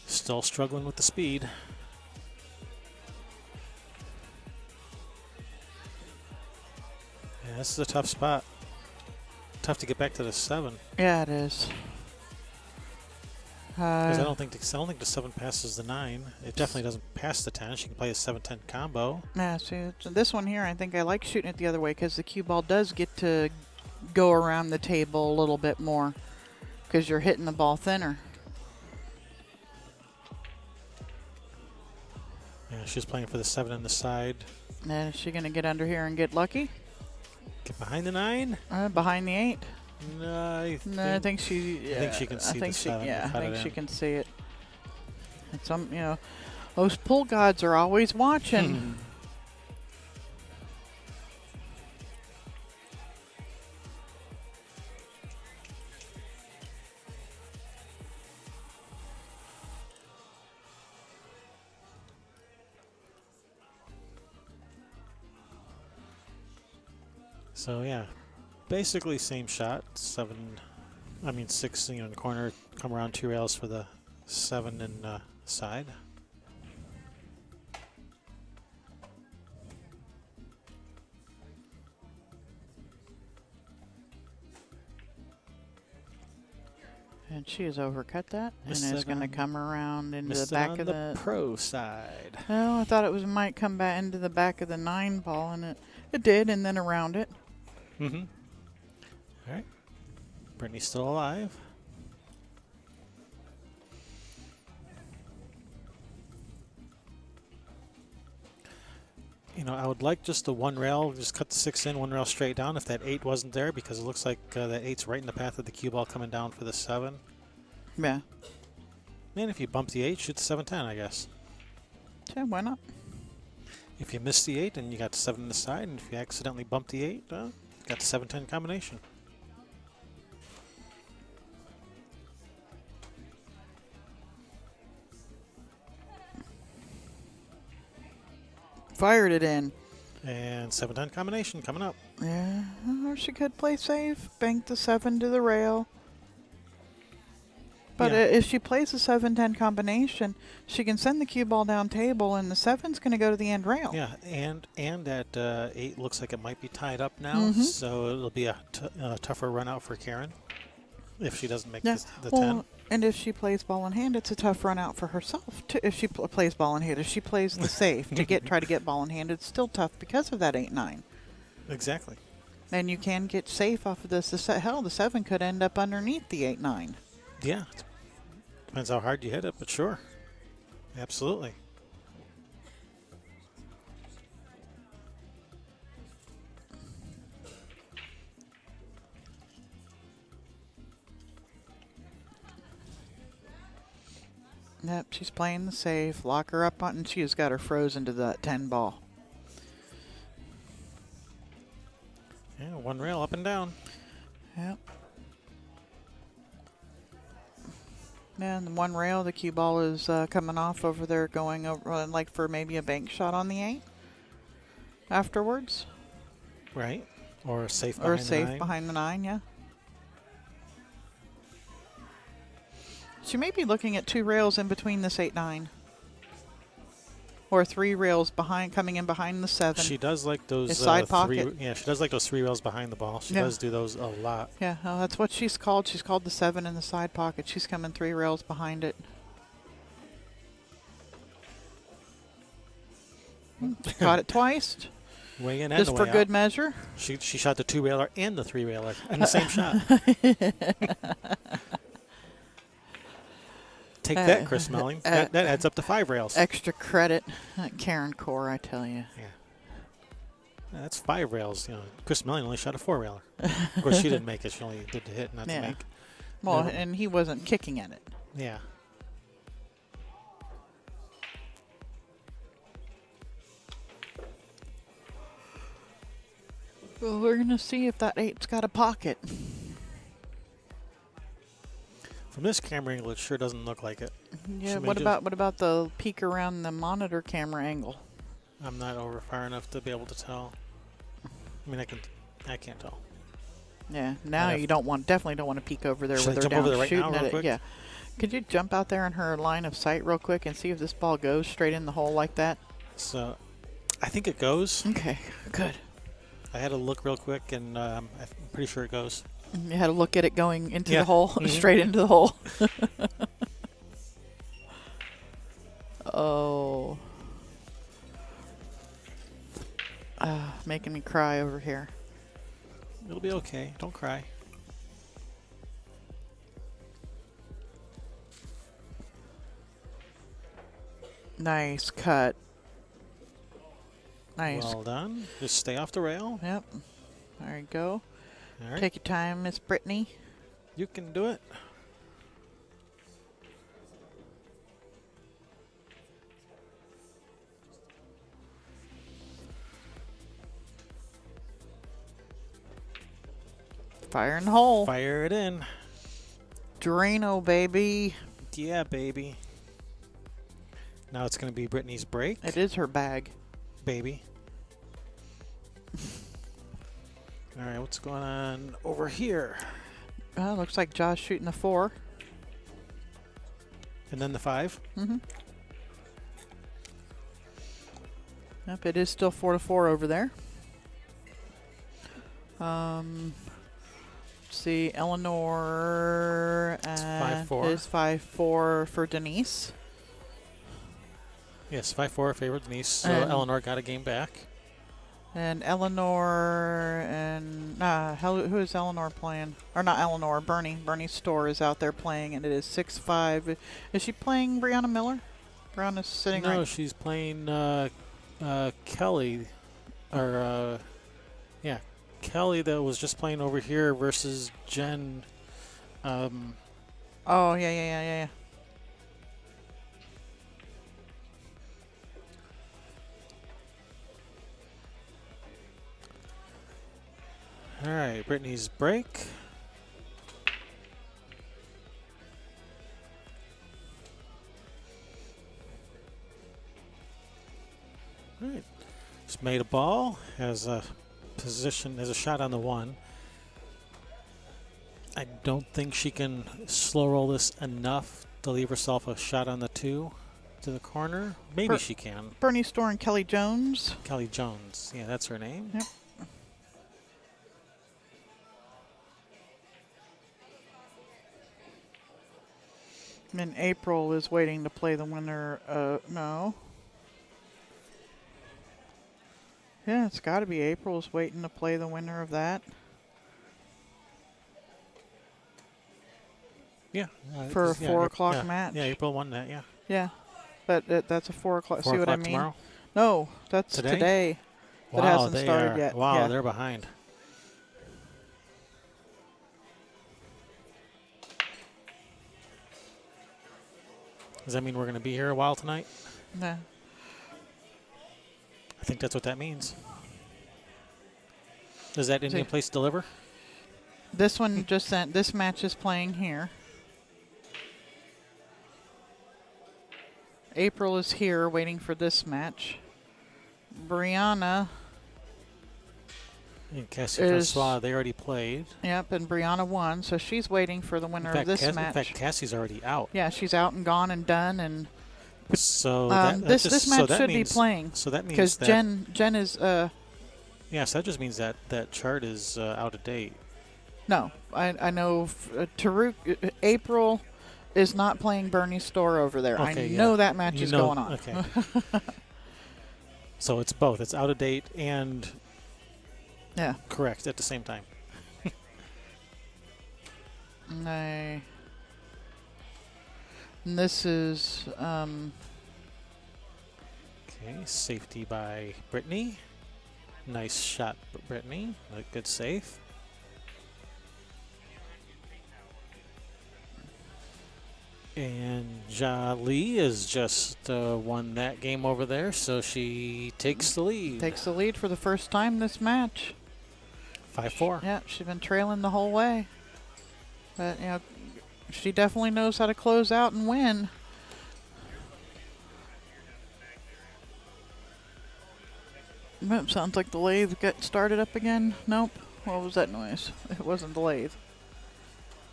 A: Still struggling with the speed. Yeah, this is a tough spot. Tough to get back to the 7.
B: Yeah, it is.
A: 'Cause I don't think the 7 passes the 9. It definitely doesn't pass the 10. She can play a 7-10 combo.
B: Yeah, see, so this one here, I think I like shooting it the other way because the cue ball does get to go around the table a little bit more because you're hitting the ball thinner.
A: Yeah, she's playing for the 7 on the side.
B: And is she going to get under here and get lucky?
A: Get behind the 9.
B: Behind the 8?
A: No, I
B: think she.
A: I think she can see the 7.
B: Yeah, I
A: cut
B: think
A: it
B: she
A: in.
B: can see it. And some, those pool gods are always watching.
A: So yeah, basically same shot. 6 in the corner. Come around 2 rails for the 7 and side.
B: And she has overcut that
A: Missed
B: and is
A: it
B: going to
A: on-
B: come around into the
A: Missed it
B: back
A: on
B: of
A: the
B: the.
A: pro side.
B: Oh, I thought it might come back into the back of the 9 ball, and it did, and then around it.
A: Mm-hmm. All right. Brittany's still alive. I would like just the 1 rail, just cut the 6 in, 1 rail straight down if that 8 wasn't there, because it looks like that 8's right in the path of the cue ball coming down for the 7.
B: Yeah.
A: And if you bump the 8, shoot the 7-10, I guess.
B: Yeah, why not?
A: If you miss the 8, then you got the 7 on the side, and if you accidentally bump the 8, you got the 7-10 combination.
B: Fired it in.
A: And 7-10 combination coming up.
B: Yeah, or she could play safe, bank the 7 to the rail. But
A: Yeah.
B: if she plays a 7-10 combination, she can send the cue ball down table, and the 7's going to go to the end rail.
A: Yeah, and that 8 looks like it might be tied up now, so it'll be a tougher run out for Karen if she doesn't make the 10.
B: And if she plays ball in hand, it's a tough run out for herself. If she plays ball in hand, if she plays the safe try to get ball in hand, it's still tough because of that 8-9.
A: Exactly.
B: And you can get safe off of this. Hell, the 7 could end up underneath the 8-9.
A: Yeah. Depends how hard you hit it, but sure. Absolutely.
B: Yep, she's playing the safe. Lock her up on, and she has got her frozen to that 10 ball.
A: Yeah, 1 rail up and down.
B: Yep. And the 1 rail, the cue ball is coming off over there, going over like for maybe a bank shot on the 8 afterwards.
A: Right. Or a safe
B: Or
A: behind
B: a
A: the
B: safe
A: 9.
B: behind the 9, yeah. She may be looking at 2 rails in between this 8-9. Or 3 rails behind, coming in behind the 7.
A: She does like those
B: His side
A: 3.
B: pocket.
A: Yeah, she does like those 3 rails behind the ball. She
B: Yeah.
A: does do those a lot.
B: Yeah, well, that's what she's called. She's called the 7 in the side pocket. She's coming 3 rails behind it. Caught it twice,
A: Way in and
B: just
A: the
B: for
A: way
B: good
A: out.
B: measure.
A: She shot the 2 railer and the 3 railer in the same shot. Take that, Chris Melling. That adds up to 5 rails.
B: Extra credit, Karen Corr, I tell you.
A: Yeah. That's 5 rails. Chris Melling only shot a 4 railer. Of course, she didn't make it. She only did the hit, not to make.
B: Well,
A: No.
B: and he wasn't kicking at it.
A: Yeah.
B: Well, we're gonna see if that 8's got a pocket.
A: From this camera angle, it sure doesn't look like it.
B: Yeah.
A: She may
B: What
A: just-
B: about the peek around the monitor camera angle?
A: I'm not over far enough to be able to tell. I mean, I can't tell.
B: Yeah. Now
A: I'd
B: you definitely don't want to peek over there
A: Should I
B: with her
A: jump
B: down
A: over there right
B: shooting
A: now
B: at
A: real
B: it.
A: quick?
B: Yeah. Could you jump out there in her line of sight real quick and see if this ball goes straight in the hole like that?
A: So, I think it goes.
B: Okay. Good.
A: I had to look real quick, and I'm pretty sure it goes.
B: You had to look at it going into
A: Yeah.
B: the hole,
A: Mhm.
B: straight into the hole. Oh. Making me cry over here.
A: It'll be okay. Don't cry.
B: Nice cut. Nice.
A: Well done. Just stay off the rail.
B: Yep. There you go.
A: All right.
B: Take your time, Miss Brittany.
A: You can do it.
B: Fire in the hole.
A: Fire it in.
B: Drano, baby.
A: Yeah, baby. Now it's going to be Brittany's break,
B: It is her bag.
A: baby. All right, what's going on over here?
B: Looks like Josh shooting the 4.
A: And then the 5.
B: Mm-hmm. Yep, it is still 4-4 over there. Let's see, Eleanor and
A: 5-4.
B: is 5-4 for Denise.
A: Yes, 5-4 favored Denise. So
B: And-
A: Eleanor got a game back.
B: And Eleanor and who is Eleanor playing? Or not Eleanor, Bernie. Bernie's store is out there playing, and it is 6-5. Is she playing Brianna Miller? Brianna's sitting
A: No,
B: right.
A: she's playing Kelly. Or, yeah, Kelly that was just playing over here versus Jen.
B: Oh yeah.
A: All right, Brittany's break. All right, just made a ball, has a position, has a shot on the 1. I don't think she can slow roll this enough to leave herself a shot on the 2 to the corner. Maybe
B: Per-
A: she can.
B: Bernie's store and Kelly Jones.
A: Kelly Jones, yeah, that's her name.
B: Yep. And April is waiting to play the winner. No. Yeah, it's got to be April's waiting to play the winner of that.
A: Yeah.
B: For a 4 o'clock
A: yeah,
B: match.
A: Yeah, April won that, yeah.
B: Yeah, but that's a 4 o'clock.
A: 4
B: See what I
A: o'clock
B: mean?
A: tomorrow?
B: No, that's
A: Today?
B: today. That
A: Wow,
B: hasn't
A: they
B: started
A: are,
B: yet.
A: Wow,
B: Yeah.
A: they're behind. Does that mean we're going to be here a while tonight?
B: Nah.
A: I think that's what that means. Does that Indian place deliver?
B: This one just sent. This match is playing here. April is here waiting for this match. Brianna,
A: And Cassie
B: Is-
A: Francois, they already played.
B: yep, and Brianna won, so she's waiting for the winner
A: In
B: of this
A: in
B: match.
A: fact, Cassie's already out.
B: Yeah, she's out and gone and done, and
A: So
B: this match should be
A: means,
B: playing
A: So that means
B: because
A: that
B: Jen is
A: yeah, so that just means that that chart is out of date.
B: no, I know Taruk April is not playing Bernie's store over there.
A: Okay,
B: I
A: yeah.
B: know that match
A: You
B: is
A: know-
B: going on.
A: Okay. So it's both. It's out of date and
B: Yeah.
A: correct at the same time.
B: And this is
A: Okay, safety by Brittany. Nice shot, Brittany. A good save. And Jolie is just won that game over there, so she takes the lead.
B: takes the lead for the first time this match.
A: 5-4.
B: Yeah, she's been trailing the whole way. But, you know, she definitely knows how to close out and win. Nope, sounds like the lathe got started up again. Nope. What was that noise? It wasn't the lathe.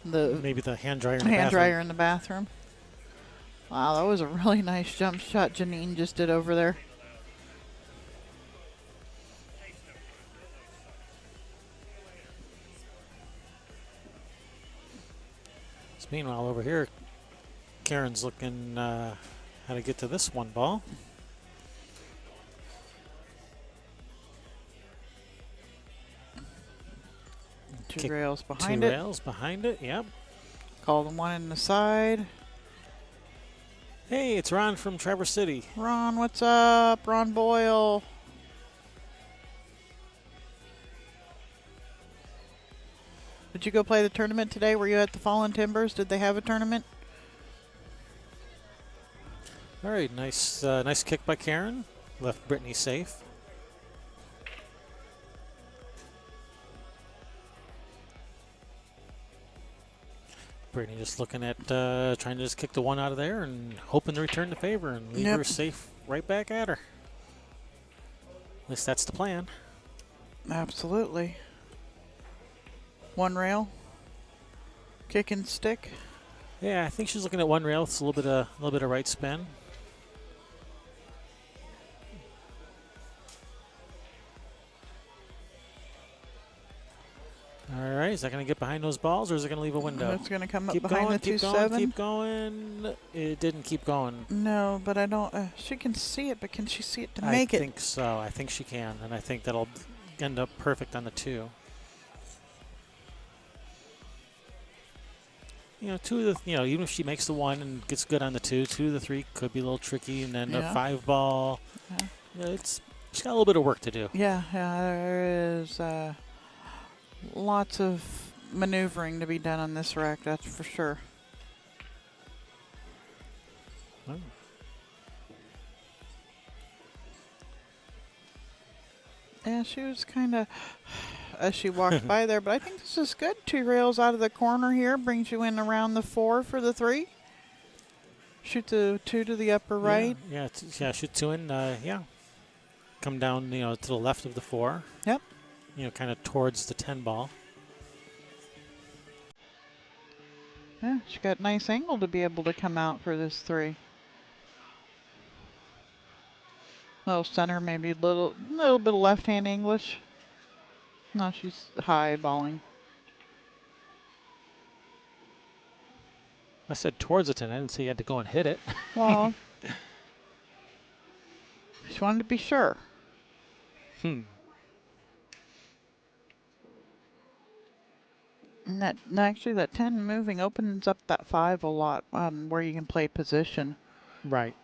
B: The
A: Maybe the hand dryer in the
B: hand
A: bathroom.
B: dryer in the bathroom. Wow, that was a really nice jump shot Janine just did over there.
A: So meanwhile, over here, Karen's looking how to get to this one ball.
B: Two
A: Kick
B: rails
A: Two
B: behind it.
A: rails behind it, yep.
B: Call the one in the side.
A: Hey, it's Ron from Traverse City.
B: Ron, what's up? Ron Boyle. Did you go play the tournament today? Were you at the Fallen Timbers? Did they have a tournament?
A: All right, nice kick by Karen. Left Brittany safe. Brittany just looking at trying to just kick the one out of there and hoping to return the favor and leave
B: Yep.
A: her safe right back at her. At least that's the plan.
B: Absolutely. One rail. Kick and stick.
A: Yeah, I think she's looking at one rail. It's a little bit of right spin. All right, is that going to get behind those balls, or is it going to leave a window?
B: It's going to come up
A: Keep
B: behind
A: going,
B: the
A: keep
B: 2-7.
A: going, keep going. It didn't keep going.
B: No, but I don't. She can see it, but can she see it to make
A: I
B: it?
A: think so. I think she can, and I think that'll end up perfect on the 2. You know, even if she makes the 1 and gets good on the 2, 2 to the 3 could be a little tricky, and then
B: Yeah.
A: a 5 ball.
B: Yeah.
A: You know, she's got a little bit of work to do.
B: Yeah, there is lots of maneuvering to be done on this rack, that's for sure.
A: Oh.
B: Yeah, she was kind of as she walked by there, but I think this is good. 2 rails out of the corner here brings you in around the 4 for the 3. Shoot the 2 to the upper right.
A: Yeah, shoot 2 in. Yeah, come down. To the left of the 4.
B: Yep.
A: Kind of towards the 10 ball.
B: Yeah, she got nice angle to be able to come out for this 3. Little center, maybe a little bit of left-hand English. No, she's high balling.
A: I said towards the 10. I didn't say you had to go and hit it.
B: Well, she wanted to be sure. And actually, that 10 moving opens up that 5 a lot, where you can play position.
A: Right.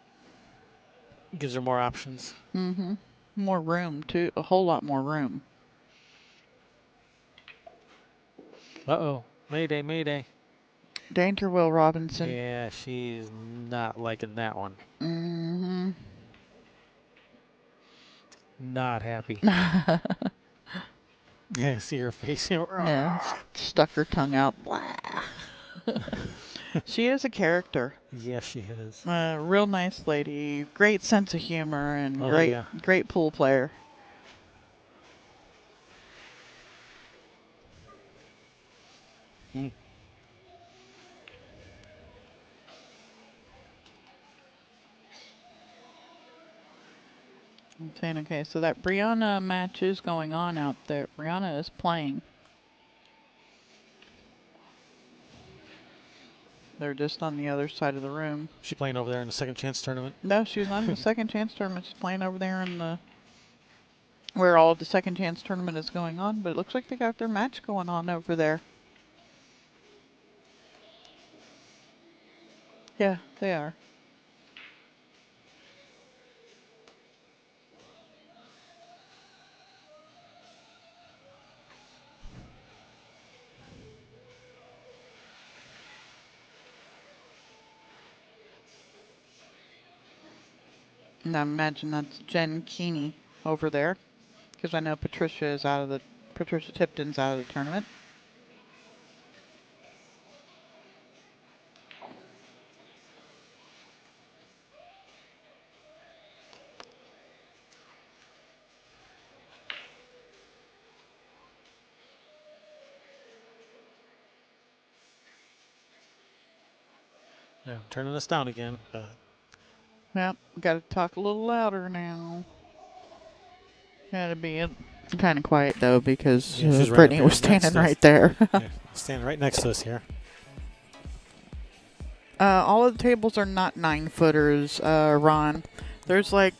A: Gives her more options.
B: Mm-hmm. More room, too. A whole lot more room.
A: Uh-oh. Mayday, mayday.
B: Danger, Will Robinson.
A: Yeah, she's not liking that one.
B: Mm-hmm.
A: Not happy. Yeah, see her face.
B: Yeah, stuck her tongue out. She is a character.
A: Yes, she is.
B: Real nice lady. Great sense of humor and
A: Oh,
B: great,
A: yeah.
B: great pool player.
A: Mm.
B: I'm saying, okay, so that Brianna match is going on out there. Brianna is playing. They're just on the other side of the room.
A: She playing over there in the second chance tournament?
B: No, she's not in the second chance tournament. She's playing over there in the where all of the second chance tournament is going on. But it looks like they got their match going on over there. Yeah, they are. And I imagine that's Jen Keeney over there, because I know Patricia is out of the Patricia Tipton's out of the tournament.
A: Yeah, turning us down again.
B: Yep, got to talk a little louder now. Got to be kind of quiet though because
A: Yeah, she's right up
B: Brittany
A: here
B: was
A: next
B: standing
A: to us.
B: right there.
A: Yeah, standing right next to us here.
B: All of the tables are not 9-footers, Ron. There's like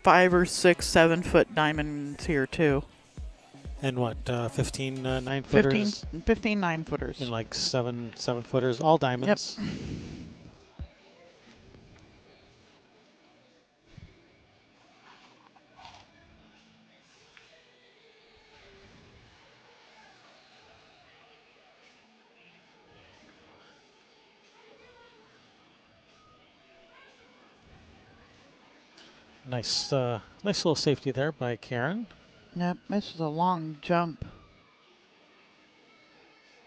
B: 5 or 6 7-foot diamonds here too.
A: And what, 15
B: 15,
A: footers?
B: 15 9-footers.
A: And like 7 footers, all diamonds.
B: Yep.
A: Nice, nice little safety there by Karen.
B: Yep, this is a long jump.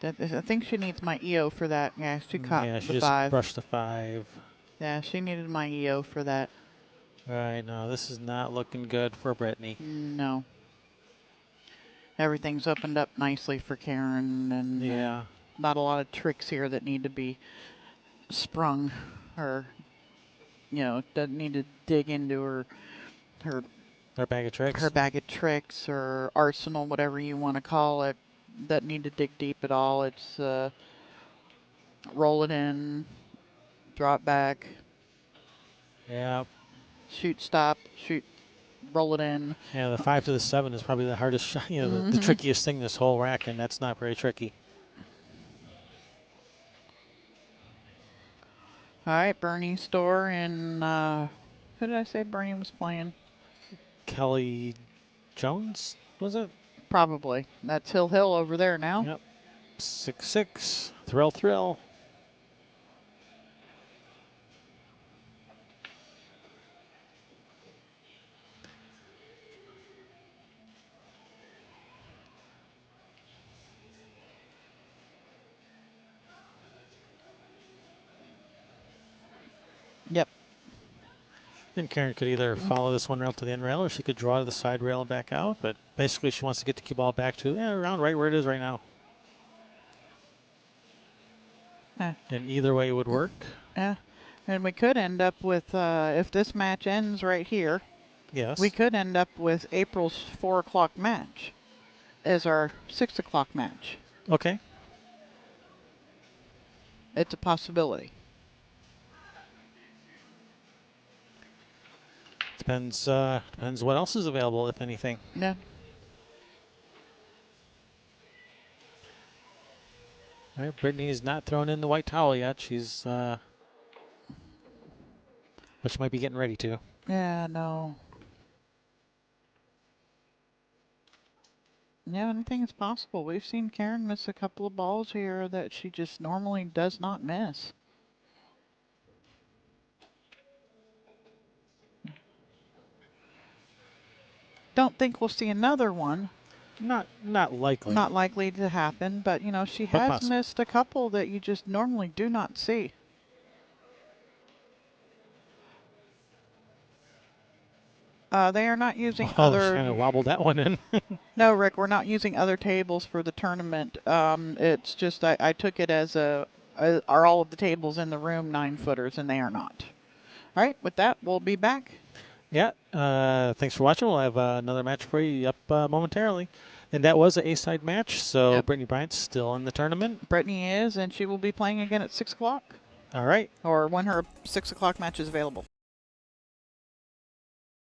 B: I think she needs my EO for that. Yeah, she caught
A: Yeah, she
B: the
A: just
B: 5.
A: brushed the 5.
B: Yeah, she needed my EO for that.
A: Right, no, this is not looking good for Brittany.
B: No. Everything's opened up nicely for Karen, and
A: Yeah.
B: not a lot of tricks here that need to be sprung, or doesn't need to dig into her
A: Our bag of tricks.
B: bag of tricks or arsenal, whatever you want to call it. That need to dig deep at all. It's roll it in, drop back,
A: Yeah.
B: shoot, stop, shoot, roll it in.
A: Yeah, the 5 to the 7 is probably the hardest shot, the trickiest thing this whole rack, and that's not very tricky.
B: All right, Bernie's store, and who did I say Bernie was playing?
A: Kelly Jones, was it?
B: Probably. That's Hill Hill over there now.
A: Yep. 6-6. Thrill, thrill.
B: Yep.
A: And Karen could either follow this one rail to the end rail, or she could draw to the side rail and back out. But basically, she wants to get the cue ball back to around right where it is right now. And either way would work.
B: Yeah. And we could end up with, if this match ends right here,
A: Yes.
B: we could end up with April's 4 o'clock match as our 6 o'clock match.
A: Okay.
B: It's a possibility.
A: Depends what else is available, if anything.
B: Yeah.
A: All right, Brittany's not thrown in the white towel yet. She's, but she might be getting ready to.
B: Yeah, no. Yeah, anything is possible. We've seen Karen miss a couple of balls here that she just normally does not miss. Don't think we'll see another one.
A: Not likely.
B: Not likely to happen, but she
A: But
B: has
A: possible.
B: missed a couple that you just normally do not see. They are not using
A: Oh, she
B: other.
A: kind of wobbled that one in.
B: No, Rick, we're not using other tables for the tournament. It's just I took it as are all of the tables in the room 9-footers, and they are not. All right, with that, we'll be back.
A: Yeah. Thanks for watching. We'll have another match for you up momentarily. And that was an A-side match, so
B: Yep.
A: Britney Bryant's still in the tournament.
B: Brittany is, and she will be playing again at 6 o'clock,
A: All right.
B: or when her 6 o'clock match is available.